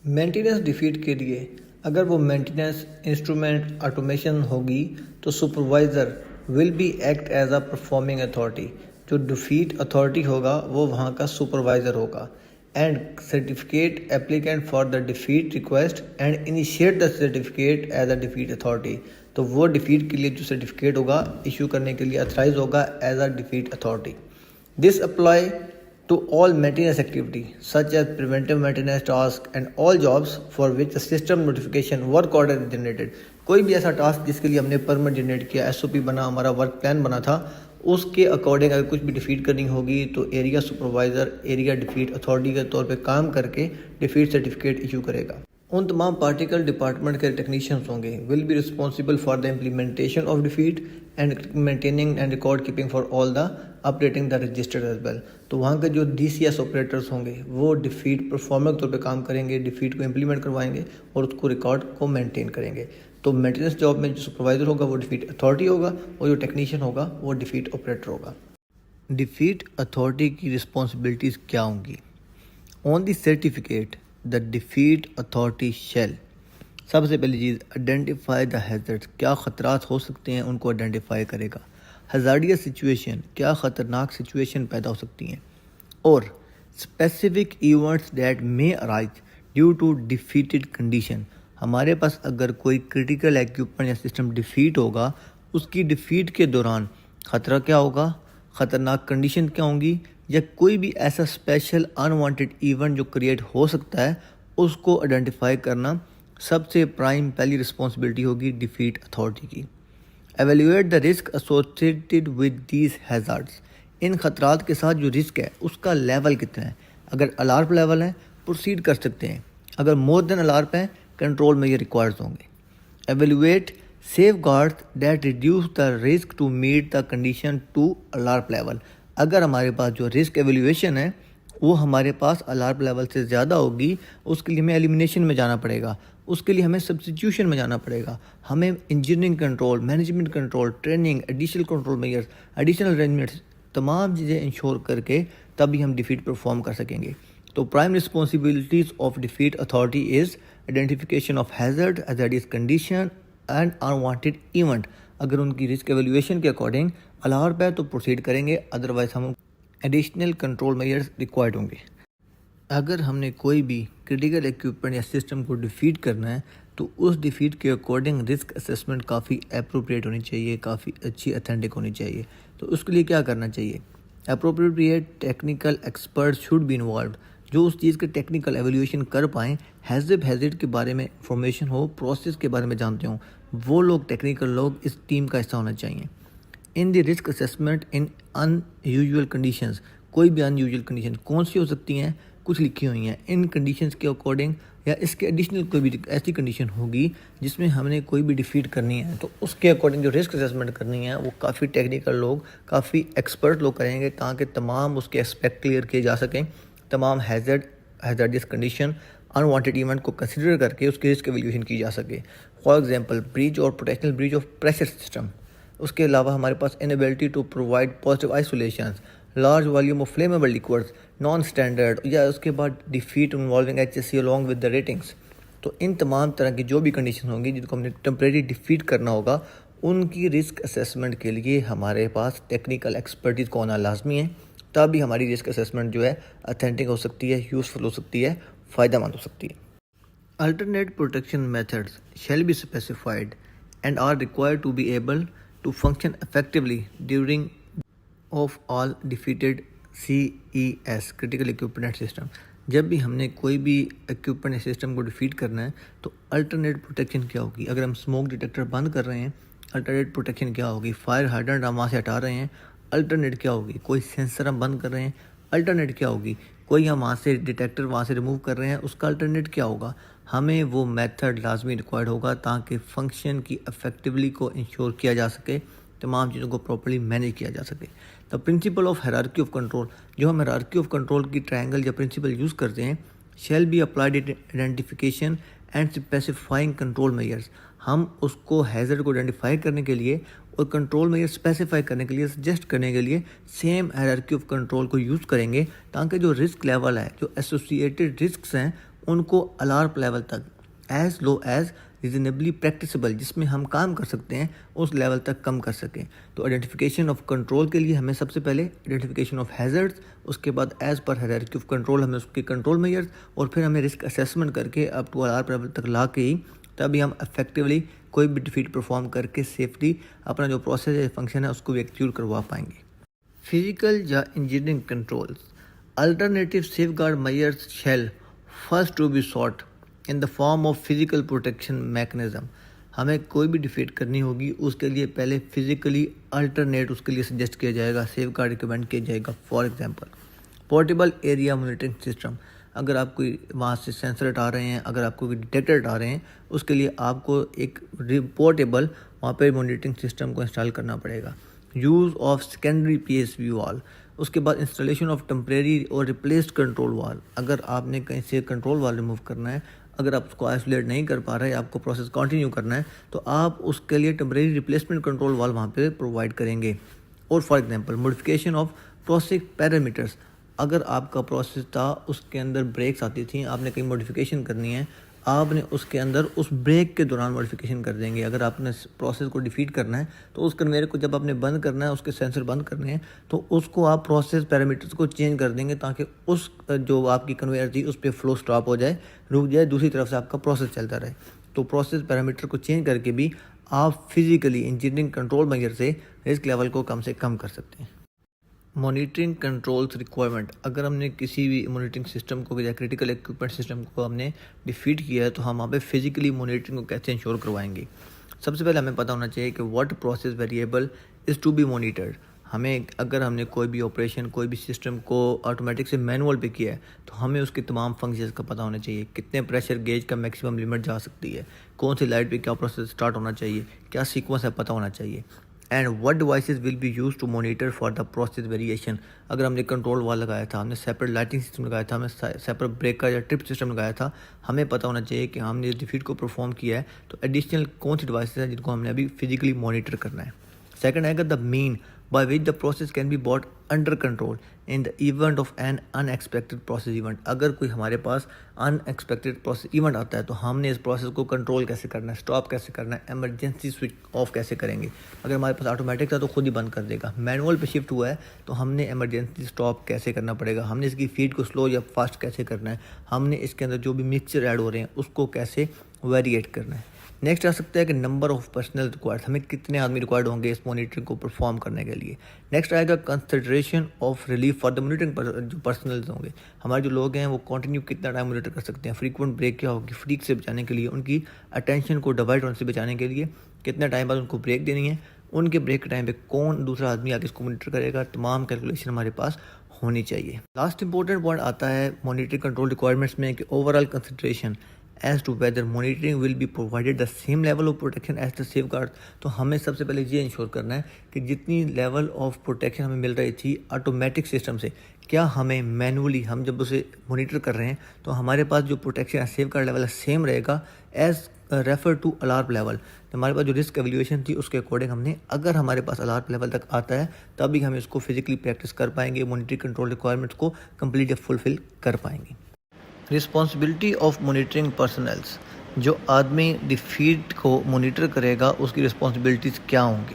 मेंटेनेंस डिफीट के लिए अगर वो मेंटेनेंस इंस्ट्रूमेंट ऑटोमेशन होगी तो supervisor will be act as a performing authority. जो डिफीट अथॉरिटी होगा वो वहाँ का सुपरवाइज़र होगा। And certificate applicant for the defeat request and initiate the certificate as a defeat authority. तो वो डिफीट के लिए जो सर्टिफिकेट होगा इशू करने के लिए अथराइज होगा as a defeat authority. This apply to all maintenance activity such as preventive maintenance task and all jobs for which a system notification work order is generated। कोई भी ऐसा टास्क जिसके लिए हमने परमिट जनरेट किया, SOP बना, हमारा work plan बना था, उसके अकॉर्डिंग अगर कुछ भी डिफीट करनी होगी तो area supervisor area defeat authority के तौर पे काम करके डिफीट सर्टिफिकेट इशू करेगा। उन तमाम पार्टिकल डिपार्टमेंट के टेक्नीशियंस होंगे will be responsible for the implementation of defeat and maintaining and record keeping for all the updating the register as well. तो वहाँ के जो DCS ऑपरेटर्स होंगे वो डिफीट परफॉर्मर के तौर पे काम करेंगे, डिफीट को इम्प्लीमेंट करवाएंगे और उसको रिकॉर्ड को मेंटेन करेंगे। तो मेंटेनेंस जॉब में जो सुपरवाइजर होगा वो डिफीट अथॉरिटी होगा और जो टेक्नीशियन होगा वो डिफीट ऑपरेटर होगा। डिफीट अथॉरिटी की रिस्पॉन्सिबिलिटीज़ क्या होंगी? On the certificate the defeat authority shall, सबसे पहली चीज़ आइडेंटिफाई द हैज़र्ड्स, क्या ख़तरात हो सकते हैं उनको आइडेंटिफाई करेगा। हज़ार्डियस सिचुएशन, क्या ख़तरनाक सिचुएशन पैदा हो सकती हैं। और specific events that may arise due to defeated condition, हमारे पास अगर कोई क्रिटिकल इक्विपमेंट या सिस्टम डिफीट होगा, उसकी डिफीट के दौरान ख़तरा क्या होगा, ख़तरनाक कंडीशन क्या होंगी, या कोई भी ऐसा स्पेशल अनवांटेड इवेंट जो क्रिएट हो सकता है उसको आइडेंटिफाई करना सबसे प्राइम पहली रिस्पॉन्सिबिलिटी होगी डिफीट अथॉरिटी की। Evaluate the risk associated with these hazards, इन ख़तरात के साथ जो रिस्क है उसका लेवल कितना है। अगर अलार्म लेवल है प्रोसीड कर सकते हैं, अगर मोर देन अलार्म है कंट्रोल में ये रिक्वायर्ड होंगे। Evaluate safeguards that reduce the risk to meet the condition to alarm level, अगर हमारे पास जो रिस्क एवेल्यूएशन है वो हमारे पास अलार्म लेवल से ज़्यादा होगी, उसके लिए हमें एलिमिनेशन में जाना पड़ेगा, उसके लिए हमें सब्स्टिट्यूशन में जाना पड़ेगा, हमें engineering control, management control, training, additional control measures, additional arrangements, तमाम चीज़ें इंश्योर करके तभी हम डिफीट परफॉर्म कर सकेंगे। तो prime responsibilities of defeat authority is identification of hazard, hazardous condition and unwanted event. अगर उनकी रिस्क एवेल्यूएशन के अकॉर्डिंग अलार्म है तो प्रोसीड करेंगे, अदरवाइज हम एडिशनल कंट्रोल मेजर्स रिक्वायर्ड होंगे। अगर हमने कोई भी क्रिटिकल इक्विपमेंट या सिस्टम को डिफीट करना है तो उस डिफीट के अकॉर्डिंग रिस्क असेसमेंट काफ़ी अप्रोप्रिएट होनी चाहिए, काफ़ी अच्छी अथेंटिक होनी चाहिए। तो उसके लिए क्या करना चाहिए? Appropriate technical expert should be involve, जो उस चीज़ के टेक्निकल एवेल्यूएशन कर पाएँ, हैज़र्ड के बारे में इंफॉर्मेशन हो, प्रोसेस के बारे में जानते हों, वो लोग टेक्निकल लोग इस टीम का हिस्सा होना चाहिए। In the risk assessment in unusual conditions, कोई भी अनयूजुअल कंडीशन कौन सी हो सकती हैं, कुछ लिखी हुई हैं। इन कंडीशंस के अकॉर्डिंग या इसके एडिशनल कोई भी ऐसी कंडीशन होगी जिसमें हमने कोई भी डिफीट करनी है तो उसके अकॉर्डिंग जो रिस्क असेसमेंट करनी है वो काफ़ी टेक्निकल लोग, काफ़ी एक्सपर्ट लोग करेंगे ताकि तमाम उसके एस्पेक्ट क्लियर किए जा सकें, तमाम हैज़ार्डियस कंडीशन, अनवांटेड इवेंट को कंसिडर करके उसकी रिस्क एवेल्यूएशन की जा सके। फॉर एग्जांपल ब्रीच और potential breach of pressure system, उसके अलावा हमारे पास inability to provide positive isolation, large volume of flammable liquids, non standard, या उसके बाद defeat involving HSE along with the ratings. तो इन तमाम तरह की जो भी कंडीशन होंगी जिनको हमने टेम्परेरी डिफीट करना होगा, उनकी रिस्क असेसमेंट के लिए हमारे पास टेक्निकल एक्सपर्टीज़ को होना लाजमी है, तभी हमारी रिस्क असेसमेंट जो है अथेंटिक हो सकती है, यूज़फुल हो सकती है, फ़ायदेमंद हो सकती है। Alternate protection methods shall be specified and are required to be able to function effectively during of all defeated CES critical equipment system. जब भी हमने कोई भी इक्विपमेंट सिस्टम को डिफीट करना है तो अल्टरनेट प्रोटेक्शन क्या होगी। अगर हम स्मोक डिटेक्टर बंद कर रहे हैं, अल्टरनेट प्रोटेक्शन क्या होगी। फायर हाइड्रेंट हम वहाँ से हटा रहे हैं, अल्टरनेट क्या होगी। कोई सेंसर हम बंद कर रहे हैं, अल्टरनेट क्या होगी। कोई हम वहाँ से डिटेक्टर वहाँ से रिमूव कर रहे हैं, उसका अल्टरनेट क्या होगा। हमें वो मेथड लाजमी रिक्वायर्ड होगा ताकि फंक्शन की इफेक्टिवली को इंश्योर किया जा सके, तमाम चीज़ों को प्रॉपर्ली मैनेज किया जा सके। The principle of hierarchy of control, जो हम हायरार्की ऑफ कंट्रोल की ट्रायंगल या प्रिंसिपल यूज़ करते हैं, shall be applied in identification and specifying control measures. हम उसको हैज़र्ड को आइडेंटिफाई करने के लिए और कंट्रोल मेजर स्पेसिफाई करने के लिए, सजेस्ट करने के लिए सेम हायरार्की ऑफ कंट्रोल को यूज़ करेंगे ताकि जो रिस्क लेवल है, जो एसोसिएटेड रिस्क हैं, उनको अलार्म लेवल तक as low as reasonably practicable, जिसमें हम काम कर सकते हैं, उस लेवल तक कम कर सकें। तो आइडेंटिफिकेशन ऑफ कंट्रोल के लिए हमें सबसे पहले आइडेंटिफिकेशन ऑफ हैज़र्ड्स, उसके बाद as per hierarchy of control हमें उसके कंट्रोल मेजर्स, और फिर हमें रिस्क असेसमेंट करके अप टू अलार्म लेवल तक ला के ही तभी हम इफेक्टिवली कोई भी डिफीट परफॉर्म करके सेफली अपना जो प्रोसेस है, फंक्शन है, उसको भी एक्जीक्यूट करवा पाएंगे। फिजिकल या engineering controls, alternative safeguard measures shall first to be sought in the form of physical protection mechanism. हमें कोई भी डिफीट करनी होगी, उसके लिए पहले फिजिकली अल्टरनेट उसके लिए सजेस्ट किया जाएगा, सेफगार्ड रिकमेंड किया जाएगा। For example portable area monitoring system, अगर आप कोई वहाँ से सेंसर हटा रहे हैं, अगर आपको कोई डिटेक्टर हटा रहे हैं, उसके लिए आपको एक पोर्टेबल वहाँ पे मॉनिटरिंग सिस्टम को इंस्टॉल करना पड़ेगा। यूज़ ऑफ सेकेंडरी PSV वाल, उसके बाद इंस्टॉलेशन ऑफ टेम्परेरी और रिप्लेस्ड कंट्रोल वाल। अगर आपने कहीं से कंट्रोल वाल रिमूव करना है, अगर आप उसको आइसोलेट नहीं कर पा रहे, आपको प्रोसेस कंटिन्यू करना है, तो आप उसके लिए टेम्परेरी रिप्लेसमेंट कंट्रोल वाल वहाँ पे प्रोवाइड करेंगे। और for example modification of process parameters, अगर आपका प्रोसेस था उसके अंदर ब्रेक्स आती थी, आपने कहीं मॉडिफिकेशन करनी है, आपने उसके अंदर उस ब्रेक के दौरान मॉडिफिकेशन कर देंगे। अगर आपने प्रोसेस को डिफीट करना है तो उस कन्वेयर को जब आपने बंद करना है, उसके सेंसर बंद करने हैं, तो उसको आप प्रोसेस पैरामीटर्स को चेंज कर देंगे ताकि उस जो आपकी कन्वेयर थी उस पर फ्लो स्टॉप हो जाए, रुक जाए, दूसरी तरफ से आपका प्रोसेस चलता रहे। तो प्रोसेस पैरामीटर को चेंज करके भी आप फिजिकली इंजीनियरिंग कंट्रोल मेजर से रिस्क लेवल को कम से कम कर सकते हैं। मॉनिटरिंग कंट्रोल्स रिक्वायरमेंट, अगर हमने किसी भी मॉनिटरिंग सिस्टम को या क्रिटिकल इक्विपमेंट सिस्टम को हमने डिफीट किया है तो हम वहाँ पे फिजिकली मॉनिटरिंग को कैसे इंश्योर करवाएंगे। सबसे पहले हमें पता होना चाहिए कि what process variable is to be monitored. हमें अगर हमने कोई भी ऑपरेशन, कोई भी सिस्टम को ऑटोमेटिक से मैनुअल पे किया है तो हमें उसके तमाम फंक्शंस का पता होना चाहिए। कितने प्रेशर गेज का मैक्सिमम लिमिट जा सकती है, कौन सी लाइट पे क्या प्रोसेस स्टार्ट होना चाहिए, क्या सीक्वेंस है पता होना चाहिए। And what devices will be use to monitor for the process variation. अगर हमने कंट्रोल वाल लगाया था, हमने सेपरेट लाइटिंग सिस्टम लगाया था, हमने सेपरेट ब्रेकर या ट्रिप सिस्टम लगाया था, हमें पता होना चाहिए कि हमने इस डिफीट को परफॉर्म किया है तो एडिशनल कौन सी डिवाइसेस हैं जिनको हमने अभी फिजिकली मॉनिटर करना है। सेकंड आएगा the mean by which the process can be brought under control in the event of an unexpected process event। अगर कोई हमारे पास unexpected process event आता है तो हमने इस प्रोसेस को कंट्रोल कैसे करना है, स्टॉप कैसे करना है, एमरजेंसी स्विच ऑफ कैसे करेंगे। अगर हमारे पास ऑटोमेटिक था तो खुद ही बंद कर देगा, मैनुअल पे शिफ्ट हुआ है तो हमने एमरजेंसी स्टॉप कैसे करना पड़ेगा, हमने इसकी फीड को स्लो या फास्ट कैसे करना है, हमने इसके अंदर जो भी मिक्सचर ऐड हो रहे हैं उसको कैसे वेरिएट करना है। नेक्स्ट आ सकता है कि नंबर ऑफ पर्सनल रिक्वायर्ड, हमें कितने आदमी रिक्वायर्ड होंगे इस मॉनिटरिंग को परफॉर्म करने के लिए। नेक्स्ट आएगा consideration of relief for the monitoring, जो पर्सनल्स होंगे, हमारे जो लोग हैं वो कंटिन्यू कितना टाइम मॉनिटर कर सकते हैं, फ्रीक्वेंट ब्रेक क्या होगी, फ्रीक से बचाने के लिए, उनकी अटेंशन को डिवाइड होने से बचाने के लिए कितना टाइम बाद उनको ब्रेक देनी है, उनके ब्रेक के टाइम पे कौन दूसरा आदमी आके इसको मॉनिटर करेगा, तमाम कैलकुलेशन हमारे पास होनी चाहिए। लास्ट इंपॉर्टेंट पॉइंट आता है मॉनिटरिंग कंट्रोल रिक्वायरमेंट्स में कि overall consideration as to whether monitoring will be provided the same level of protection as the safeguard. तो हमें सबसे पहले ये इंश्योर करना है कि जितनी लेवल ऑफ प्रोटेक्शन हमें मिल रही थी ऑटोमेटिक सिस्टम से, क्या हमें मैनुअली हम जब उसे मॉनिटर कर रहे हैं तो हमारे पास जो प्रोटेक्शन है सेफ गार्ड लेवल है सेम रहेगा as refer to alarm level. हमारे पास जो रिस्क एवेल्यूएशन थी उसके अकॉर्डिंग हमने, अगर हमारे पास अलार्म लेवल तक आता है तभी हम इसको फिजिकली प्रैक्टिस कर पाएंगे, मॉनिटरिंग कंट्रोल रिक्वायरमेंट्स को कंप्लीट फुलफिल कर पाएंगे। रिस्पॉन्सिबिलिटी ऑफ मॉनिटरिंग पर्सनल्स, जो आदमी डिफीट को मॉनिटर करेगा उसकी रिस्पॉन्सिबिलिटीज़ क्या होंगी।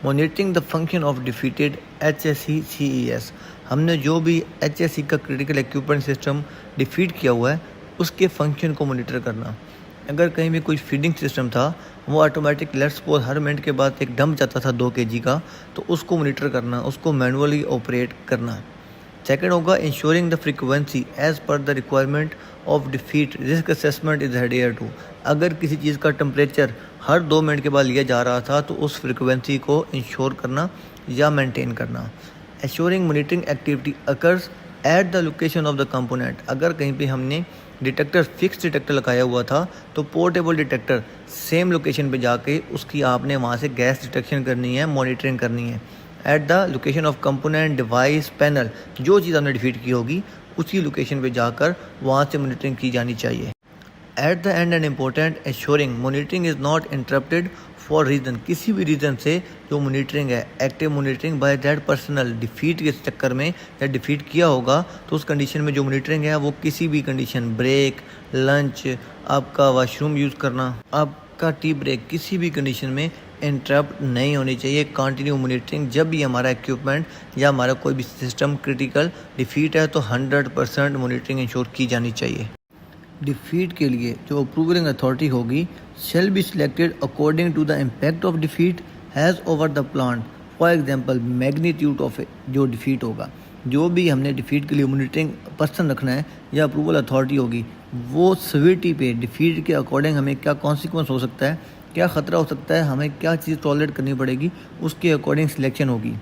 Monitoring the function of defeated HSE CES, हमने जो भी HSE का क्रिटिकल इक्विपमेंट सिस्टम डिफीट किया हुआ है उसके फंक्शन को मॉनिटर करना। अगर कहीं भी कोई फीडिंग सिस्टम था वो automatic let's suppose her minute के बाद एक डंप जाता था 2 kg का, तो उसको मॉनिटर करना, उसको मैनुअली ऑपरेट करना। सेकेंड होगा ensuring the frequency as per the requirement of defeat, risk assessment is adhere to. अगर किसी चीज़ का टेम्परेचर हर 2 मिनट के बाद लिया जा रहा था तो उस फ्रीक्वेंसी को इंश्योर करना या मेंटेन करना। Assuring monitoring activity occurs at the location of the component, अगर कहीं पे हमने डिटेक्टर फिक्स डिटेक्टर लगाया हुआ था तो पोर्टेबल डिटेक्टर सेम लोकेशन पे जाके उसकी आपने वहाँ से गैस डिटेक्शन करनी है, मॉनिटरिंग करनी है। At the location of component device panel, जो चीज़ आपने डिफीट की होगी उसी लोकेशन पे जाकर वहाँ से मॉनिटरिंग की जानी चाहिए। Eight the and and important assuring monitoring is not interrupted for reason, किसी भी रीज़न से जो मॉनिटरिंग है active monitoring by that personal, defeat के चक्कर में या डिफीट किया होगा तो उस कंडीशन में जो मॉनिटरिंग है वो किसी भी कंडीशन, ब्रेक, लंच, आपका वॉशरूम यूज़ करना, आपका टी ब्रेक, किसी भी कंडीशन में इंटरप्ट नहीं होनी चाहिए। कंटिन्यू मॉनिटरिंग, जब भी हमारा इक्विपमेंट या हमारा कोई भी सिस्टम क्रिटिकल डिफीट है तो 100% मॉनिटरिंग इंश्योर की जानी चाहिए। डिफीट के लिए जो अप्रूविंग अथॉरिटी होगी shall be selected according to the impact of defeat has over the plant, for example magnitude of जो डिफीट होगा, जो भी हमने डिफीट के लिए मॉनिटरिंग पर्सन रखना है या अप्रूवल अथॉरिटी होगी वो सिवियरिटी पे डिफीट के अकॉर्डिंग हमें क्या कॉन्सिक्वेंस हो सकता है, क्या ख़तरा हो सकता है, हमें क्या चीज़ टॉलरेट करनी पड़ेगी, उसके अकॉर्डिंग सिलेक्शन होगी।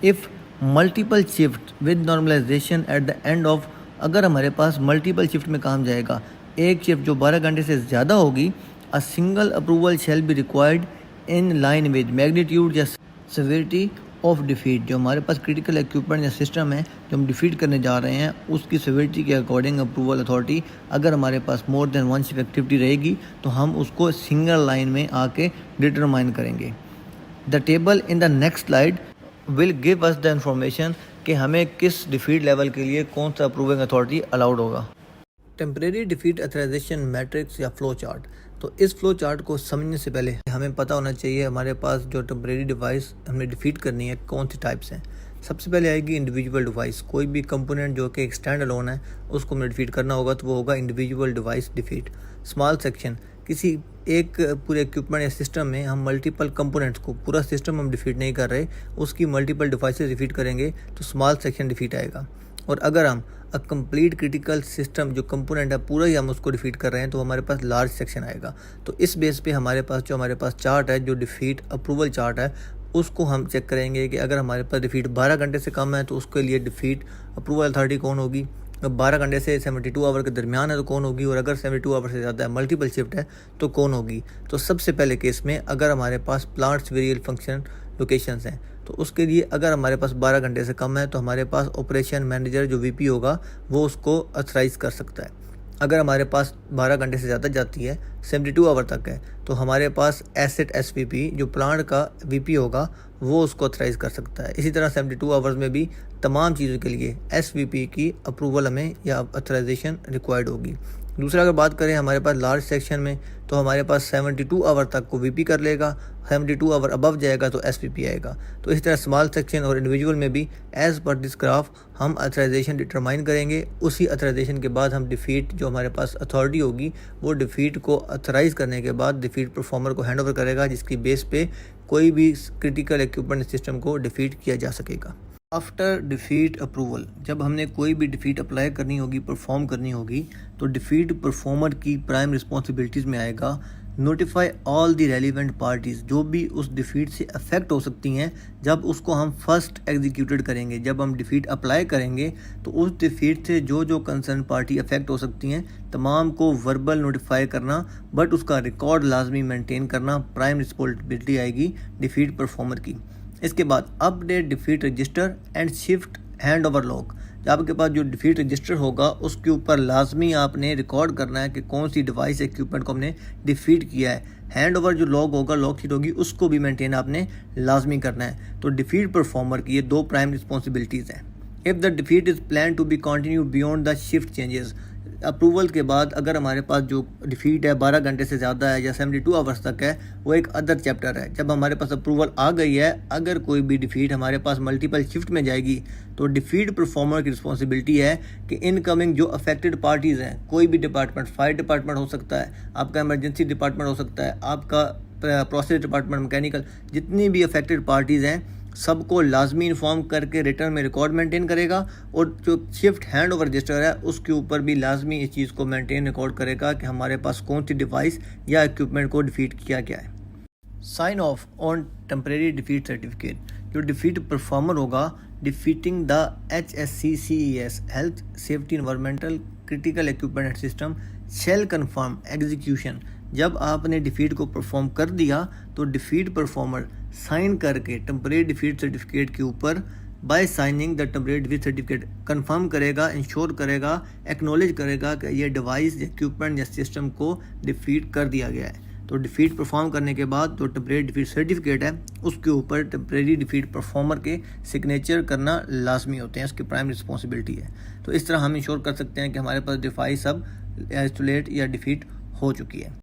If multiple shift with normalization at the end of अगर हमारे पास मल्टीपल शिफ्ट में काम जाएगा, एक शिफ्ट जो 12 घंटे से ज़्यादा होगी, a single approval shall be required in line with magnitude या सेवेरिटी ऑफ डिफीट। जो हमारे पास क्रिटिकल इक्विपमेंट या सिस्टम है जो हम डिफीट करने जा रहे हैं, उसकी सेवेरिटी के अकॉर्डिंग अप्रूवल अथॉरिटी, अगर हमारे पास more than one shift activity रहेगी तो हम उसको सिंगल लाइन में आके डिटरमाइन करेंगे। The table in the next slide will give us the information कि हमें किस डिफीट लेवल के लिए कौन सा अप्रूविंग अथॉरिटी अलाउड होगा। टेम्परेरी डिफीट अथराइजेशन मैट्रिक्स या फ्लो चार्ट। तो इस फ्लो चार्ट को समझने से पहले हमें पता होना चाहिए हमारे पास जो टेम्परेरी डिवाइस हमने डिफीट करनी है कौन सी टाइप्स हैं। सबसे पहले आएगी इंडिविजुअल डिवाइस। कोई भी कंपोनेंट जो कि एक स्टैंड अलोन है उसको हमें डिफीट करना होगा तो वो होगा individual device defeat. Small section, किसी एक पूरे इक्विपमेंट या सिस्टम में हम मल्टीपल कंपोनेंट्स को, पूरा सिस्टम हम डिफीट नहीं कर रहे, उसकी मल्टीपल डिवाइसेस डिफीट करेंगे तो स्मॉल सेक्शन डिफीट आएगा। और अगर हम अ कंप्लीट क्रिटिकल सिस्टम जो कंपोनेंट है पूरा ही हम उसको डिफीट कर रहे हैं तो हमारे पास लार्ज सेक्शन आएगा। तो इस बेस पे हमारे पास चार्ट है जो डिफीट अप्रूवल चार्ट है, उसको हम चेक करेंगे कि अगर हमारे पास डिफीट 12 घंटे से कम है तो उसके लिए डिफीट अप्रूवल अथॉरिटी कौन होगी, 12 घंटे से 72 आवर के दरमियान है तो कौन होगी, और अगर 72 आवर से ज़्यादा है, मल्टीपल शिफ्ट है तो कौन होगी। तो सबसे पहले केस में अगर हमारे पास प्लांट्स वेरियल फंक्शन लोकेशंस हैं तो उसके लिए अगर हमारे पास 12 घंटे से कम है तो हमारे पास ऑपरेशन मैनेजर जो वीपी होगा वो उसको अथराइज़ कर सकता है। अगर हमारे पास 12 घंटे से ज़्यादा जाती है, 72 आवर तक है, तो हमारे पास एसेट एसवीपी जो प्लांट का वीपी होगा वो उसको अथराइज़ कर सकता है। इसी तरह 72 आवर्स में भी तमाम चीज़ों के लिए एसवीपी की अप्रूवल हमें या अथराइजेशन रिक्वायर्ड होगी। दूसरा अगर बात करें हमारे पास लार्ज सेक्शन में तो हमारे पास 72 आवर तक को वीपी कर लेगा, 72 आवर अबव जाएगा तो एसवीपी आएगा। तो इस तरह स्मॉल सेक्शन और इंडिविजुअल में भी एज़ पर दिस ग्राफ हम अथराइजेशन डिटरमाइन करेंगे। उसी अथराइजेशन के बाद हम डिफीट जो हमारे पास अथॉरिटी होगी वो डिफीट को अथराइज़ करने के बाद डिफीट परफॉर्मर को हैंड ओवर करेगा, जिसकी बेस पे कोई भी क्रिटिकल इक्विपमेंट सिस्टम को डिफीट किया जा सकेगा। आफ्टर डिफीट अप्रूवल, जब हमने कोई भी डिफीट अप्लाई करनी होगी, परफॉर्म करनी होगी, तो डिफीट परफॉर्मर की प्राइम रिस्पॉन्सिबिलिटीज़ में आएगा notify all the relevant parties जो भी उस डिफीट से अफेक्ट हो सकती हैं जब उसको हम फर्स्ट एग्जीक्यूटेड करेंगे। जब हम डिफीट अप्लाई करेंगे तो उस डिफीट से जो कंसर्न पार्टी अफेक्ट हो सकती हैं तमाम को वर्बल नोटिफाई करना, बट उसका रिकॉर्ड लाजमी मेंटेन करना प्राइम रिस्पॉन्सिबिलिटी आएगी डिफीट परफॉर्मर की। इसके बाद update defeat register and shift hand over log. जब आपके पास जो डिफीट रजिस्टर होगा उसके ऊपर लाजमी आपने रिकॉर्ड करना है कि कौन सी डिवाइस इक्विपमेंट को हमने डिफीट किया है। हैंड ओवर जो लॉग होगा, लॉग शीट होगी, उसको भी मेंटेन आपने लाजमी करना है। तो डिफीट परफॉर्मर की ये दो प्राइम रिस्पॉन्सिबिलिटीज़ हैं। If the defeat is plan to be continue beyond the shift changes, approval के बाद अगर हमारे पास जो डिफीट है 12 घंटे से ज़्यादा है या 72 आवर्स तक है, वो एक अदर चैप्टर है। जब हमारे पास अप्रूवल आ गई है, अगर कोई भी डिफीट हमारे पास मल्टीपल शिफ्ट में जाएगी तो डिफीट परफॉर्मर की रिस्पॉन्सिबिलिटी है कि इनकमिंग जो अफेक्टेड पार्टीज़ हैं, कोई भी डिपार्टमेंट, फायर डिपार्टमेंट हो सकता है, आपका इमरजेंसी डिपार्टमेंट हो सकता है, आपका प्रोसेस डिपार्टमेंट, मैकेनिकल, जितनी भी अफेक्टेड पार्टीज़ हैं सबको लाजमी इन्फॉर्म करके रिटर्न में रिकॉर्ड मेंटेन करेगा। और जो शिफ्ट हैंड ओवर रजिस्टर है उसके ऊपर भी लाजमी इस चीज़ को मेंटेन रिकॉर्ड करेगा कि हमारे पास कौन सी डिवाइस या इक्विपमेंट को डिफीट किया गया है। Sign off on temporary defeat certificate, जो डिफीट परफॉर्मर होगा defeating the HSCCES health safety environmental critical equipment and system shall confirm execution. जब आपने डिफीट को परफॉर्म कर दिया तो डिफीट परफॉर्मर साइन करके टेम्परेरी डिफीट सर्टिफिकेट के ऊपर by signing the temporary defeat certificate confirm करेगा, इंश्योर करेगा, एक्नॉलेज करेगा कि ये डिवाइस, इक्विपमेंट या सिस्टम को डिफीट कर दिया गया है। तो डिफीट परफॉर्म करने के बाद जो टेम्परेरी डिफीट सर्टिफिकेट है उसके ऊपर टेम्परेरी डिफीट परफॉर्मर के सिग्नेचर करना लाजमी होते हैं, उसकी प्राइम रिस्पॉन्सिबिलिटी है। तो इस तरह हम इंश्योर कर सकते हैं कि हमारे पास डिवाइस अब आइसोलेट या डिफीट हो चुकी है।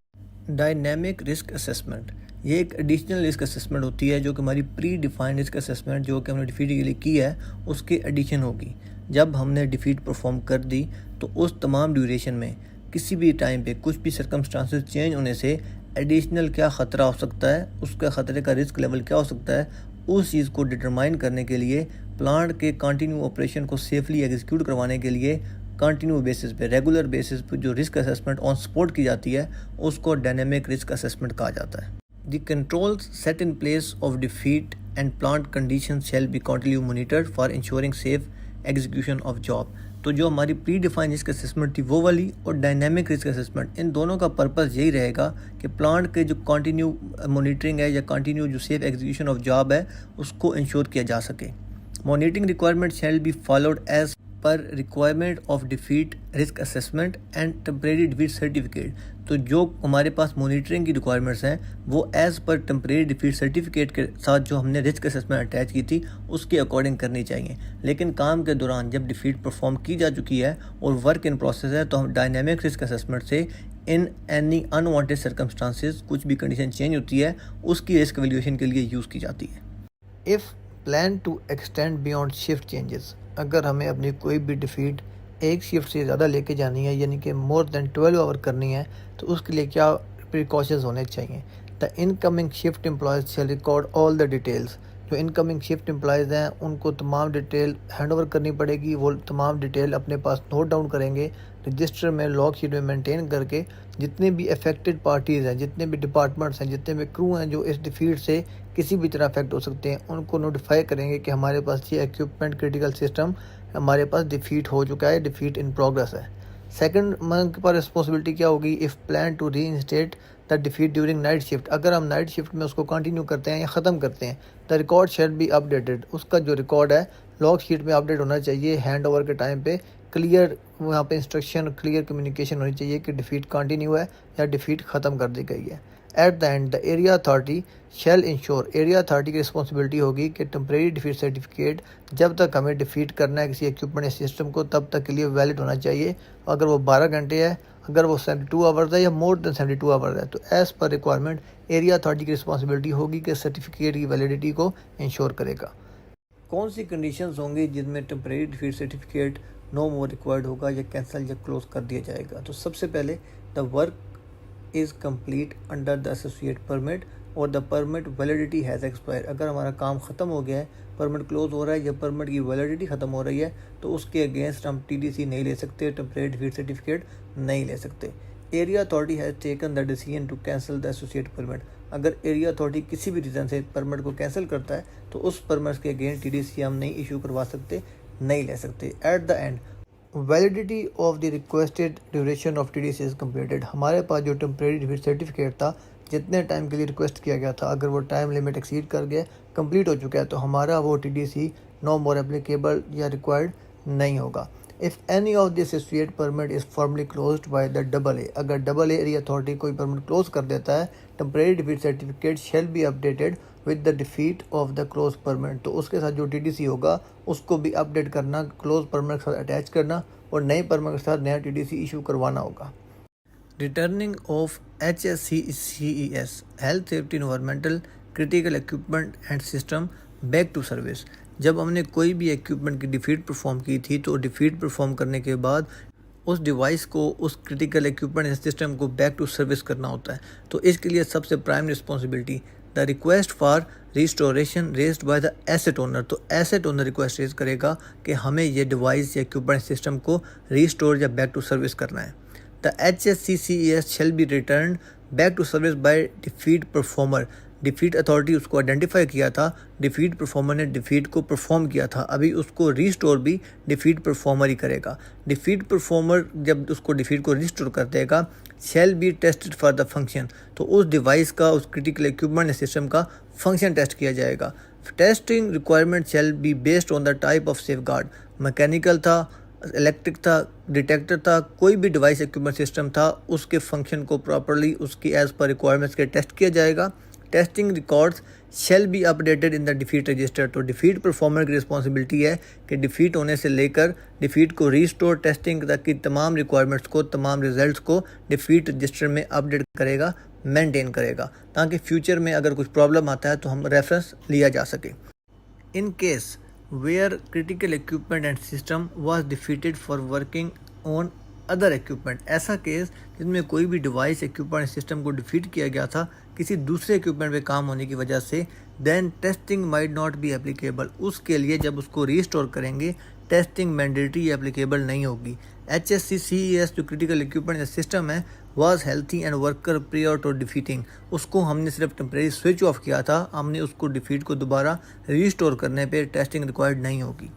डायनेमिक रिस्क असेसमेंट, ये एक एडिशनल रिस्क असेसमेंट होती है जो कि हमारी प्री डिफाइंड रिस्क असेसमेंट जो कि हमने डिफीट के लिए की है उसके एडिशन होगी। जब हमने डिफीट परफॉर्म कर दी तो उस तमाम ड्यूरेशन में किसी भी टाइम पे कुछ भी सर्कमस्टांसेस चेंज होने से एडिशनल क्या ख़तरा हो सकता है, उसका ख़तरे का रिस्क लेवल क्या हो सकता है, उस चीज़ को डिटरमाइन करने के लिए प्लांट के कंटिन्यू ऑपरेशन को सेफली एग्जीक्यूट करवाने के लिए कंटिन्यू बेसिस पे, रेगुलर बेसिस पे जो रिस्क असेसमेंट ऑन स्पॉट की जाती है उसको डायनेमिक रिस्क असेसमेंट कहा जाता है। The controls set in place of defeat and plant condition shall be continue monitored for ensuring safe execution of job. तो जो हमारी प्री डिफाइंड रिस्क असेसमेंट थी वो वाली और डायनेमिक रिस्क असेसमेंट, इन दोनों का पर्पस यही रहेगा कि प्लांट के जो कंटिन्यू मॉनिटरिंग है या कंटिन्यू जो सेफ एग्जीक्यूशन ऑफ जॉब है उसको इंश्योर किया जा सके। Monitoring requirement shall be followed as per requirement of defeat risk assessment and temporary defeat certificate. तो जो हमारे पास मॉनिटरिंग की रिक्वायरमेंट्स हैं वो as per temporary defeat certificate के साथ जो हमने रिस्क असेसमेंट अटैच की थी उसके अकॉर्डिंग करनी चाहिए। लेकिन काम के दौरान जब डिफीट परफॉर्म की जा चुकी है और वर्क इन प्रोसेस है तो हम डायनेमिक रिस्क असेसमेंट से इन एनी अनवांटेड सर्कमस्टांसेस, कुछ भी कंडीशन चेंज होती है उसकी रिस्क वैल्यूएशन के लिए यूज़ की जाती है। If plan to extend beyond shift changes, अगर हमें अपनी कोई भी डिफीट एक शिफ्ट से ज़्यादा लेके जानी है यानी कि मोर देन 12 आवर करनी है तो उसके लिए क्या प्रिकॉशंस होने चाहिए। The incoming shift employees shall record all the details. जो इनकमिंग शिफ्ट एम्प्लॉयज़ हैं उनको तमाम डिटेल हैंड ओवर करनी पड़ेगी, वो तमाम डिटेल अपने पास नोट डाउन करेंगे, रजिस्टर में लॉग शीट में मेंटेन करके जितने भी अफेक्टेड पार्टीज़ हैं, जितने भी डिपार्टमेंट्स हैं, जितने भी क्रू हैं जो इस डिफीट से किसी भी तरह अफेक्ट हो सकते हैं उनको नोटिफाई करेंगे कि हमारे पास ये इक्विपमेंट क्रिटिकल सिस्टम हमारे पास डिफीट हो चुका है, डिफीट इन प्रोग्रेस है। सेकंड मंथ पर रिस्पॉन्सिबिलिटी क्या होगी, if plan to reinstate the defeat during night shift, अगर हम नाइट शिफ्ट में उसको कंटिन्यू करते हैं या ख़त्म करते हैं the record shall be updated, उसका जो रिकॉर्ड है लॉग शीट में अपडेट होना चाहिए। हैंड ओवर के टाइम पे क्लियर वहाँ पे इंस्ट्रक्शन, क्लियर कम्युनिकेशन होनी चाहिए कि डिफीट कंटिन्यू है या डिफीट ख़त्म कर दी गई है। At the end the area authority shall ensure, area authority की रिस्पॉन्सिबिलिटी होगी कि टेम्परेरी डिफीट सर्टिफिकेट जब तक हमें डिफीट करना है किसी इक्विपमेंट या सिस्टम को तब तक के लिए वैलिड होना चाहिए। अगर वो 12 घंटे है, अगर वो 72 आवर्स है या मोर देन 72 आवर्स है तो as per requirement area authority की रिस्पॉन्सिबिलिटी होगी कि सर्टिफिकेट की वैलिडिटी को इंश्योर करेगा। कौन सी कंडीशंस होंगी जिनमें temporary defeat certificate no more required होगा या कैंसिल या क्लोज कर दिया जाएगा। तो सबसे पहले the work is complete under the associate permit और the permit validity has expire, अगर हमारा काम ख़त्म हो गया है, परमिट क्लोज हो रहा है या परमिट की वैलिडिटी ख़त्म हो रही है तो उसके अगेंस्ट हम TDC नहीं ले सकते, टेम्परेरी डिफीट सर्टिफिकेट नहीं ले सकते। Area authority has taken the decision to cancel the associate permit, अगर एरिया अथॉरिटी किसी भी रीज़न से परमिट को कैंसिल करता है तो उस परमिट के अगेंस्ट TDC हम नहीं इशू करवा सकते, नहीं ले सकते। Eight the and validity of the requested duration of TDC is completed, हमारे पास जो टेम्परेरी डिफीट सर्टिफिकेट था जितने टाइम के लिए रिक्वेस्ट किया गया था अगर वो टाइम लिमिट एक्सीड कर गया, कंप्लीट हो चुका है तो हमारा वो TDC नो मोर एप्लीकेबल या रिक्वायर्ड नहीं होगा। If any of this associate permit is formally closed by the AA, अगर AA एरिया अथॉरिटी कोई परमिट क्लोज कर देता है temporary defeat certificate shall be updated with the defeat of the close permit, तो उसके साथ जो TDC होगा उसको भी अपडेट करना, क्लोज परमिट के साथ अटैच करना और नए परमिट के साथ नया TDC इशू करवाना होगा। Returning of HSCCES health safety environmental critical equipment and system back to service, जब हमने कोई भी इक्विपमेंट की डिफीट परफॉर्म की थी तो डिफीट परफॉर्म करने के बाद उस डिवाइस को, उस क्रिटिकल इक्विपमेंट सिस्टम को बैक टू सर्विस करना होता है। तो इसके लिए सबसे prime responsibility the request for restoration raised by the asset owner, तो एसेट ओनर रिक्वेस्ट रेज करेगा कि हमें ये डिवाइस या इक्विपमेंट सिस्टम को रिस्टोर या बैक टू सर्विस करना है। The HSCCES shall be returned back to service by defeat performer, defeat authority उसको आइडेंटिफाई किया था, डिफीट परफॉर्मर ने डिफीट को परफॉर्म किया था, अभी उसको रीस्टोर भी डिफीट परफॉर्मर ही करेगा। डिफीट परफॉर्मर जब उसको डिफीट को रीस्टोर कर देगा shall be tested for the function, तो उस डिवाइस का, उस क्रिटिकल इक्विपमेंट सिस्टम का फंक्शन टेस्ट किया जाएगा। Testing requirement shall be based on the type of safe guard, mechanical था, इलेक्ट्रिक था, डिटेक्टर था, कोई भी डिवाइस इक्विपमेंट सिस्टम था उसके फंक्शन को प्रॉपरली उसकी एज़ पर रिक्वायरमेंट्स के टेस्ट किया जाएगा। Testing records shall be updated in the defeat register, तो डिफीट परफॉर्मर की रिस्पॉन्सिबिलिटी है कि डिफीट होने से लेकर डिफीट को रीस्टोर टेस्टिंग तक की तमाम रिक्वायरमेंट्स को, तमाम रिजल्ट्स को डिफीट रजिस्टर में अपडेट करेगा, मेंटेन करेगा, ताकि फ्यूचर में अगर कुछ प्रॉब्लम आता है तो हम रेफरेंस लिया जा सके। In case where critical equipment and system was defeated for working on other equipment, ऐसा केस जिसमें कोई भी डिवाइस, इक्विपमेंट, सिस्टम को डिफीट किया गया था किसी दूसरे इक्विपमेंट पे काम होने की वजह से, then testing might not be applicable, उसके लिए जब उसको रीस्टोर करेंगे टेस्टिंग मैंडेटरी एप्लीकेबल नहीं होगी। HSCCES जो क्रिटिकल इक्विपमेंट सिस्टम है was healthy and worker prior to defeating, उसको हमने सिर्फ टेम्परेरी स्विच ऑफ किया था, हमने उसको डिफीट को दोबारा रीस्टोर करने पे टेस्टिंग रिक्वायर्ड नहीं होगी।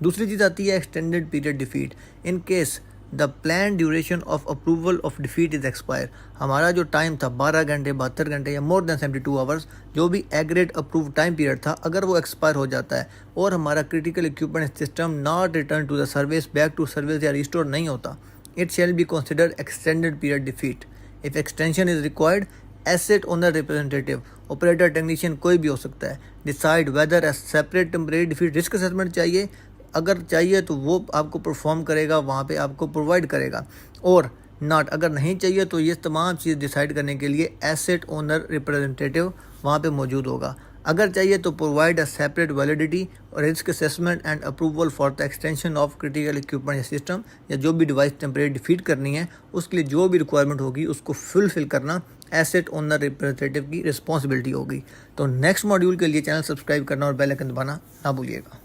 दूसरी चीज़ आती है extended period defeat. In case the plan duration of approval of defeat is expire. हमारा जो टाइम था 12 घंटे, 72 घंटे या मोर देन 72 आवर्स, जो भी एग्रेड अप्रूव टाइम पीरियड था, अगर वो एक्सपायर हो जाता है और हमारा critical equipment system not return to the service, back to service या रिस्टोर नहीं होता, it shall be considered extended period defeat. If extension is required, asset owner representative, operator, technician कोई भी हो सकता है, decide whether a separate temporary defeat risk assessment चाहिए। अगर चाहिए तो वो आपको परफॉर्म करेगा, वहाँ पे आपको प्रोवाइड करेगा, और नॉट अगर नहीं चाहिए तो ये तमाम चीज़ डिसाइड करने के लिए एसेट ओनर रिप्रेजेंटेटिव वहाँ पे मौजूद होगा। अगर चाहिए तो प्रोवाइड अ सेपरेट वैलिडिटी और risk assessment and approval for the extension of critical equipment या सिस्टम, या जो भी डिवाइस टेम्परेरी डिफीट करनी है उसके लिए जो भी रिक्वायरमेंट होगी उसको फुलफिल करना एसेट ओनर रिप्रेजेंटेटिव की रिस्पॉन्सिबिलिटी होगी। तो नेक्स्ट मॉड्यूल के लिए चैनल सब्सक्राइब करना और बेल आइकन दबाना ना भूलिएगा।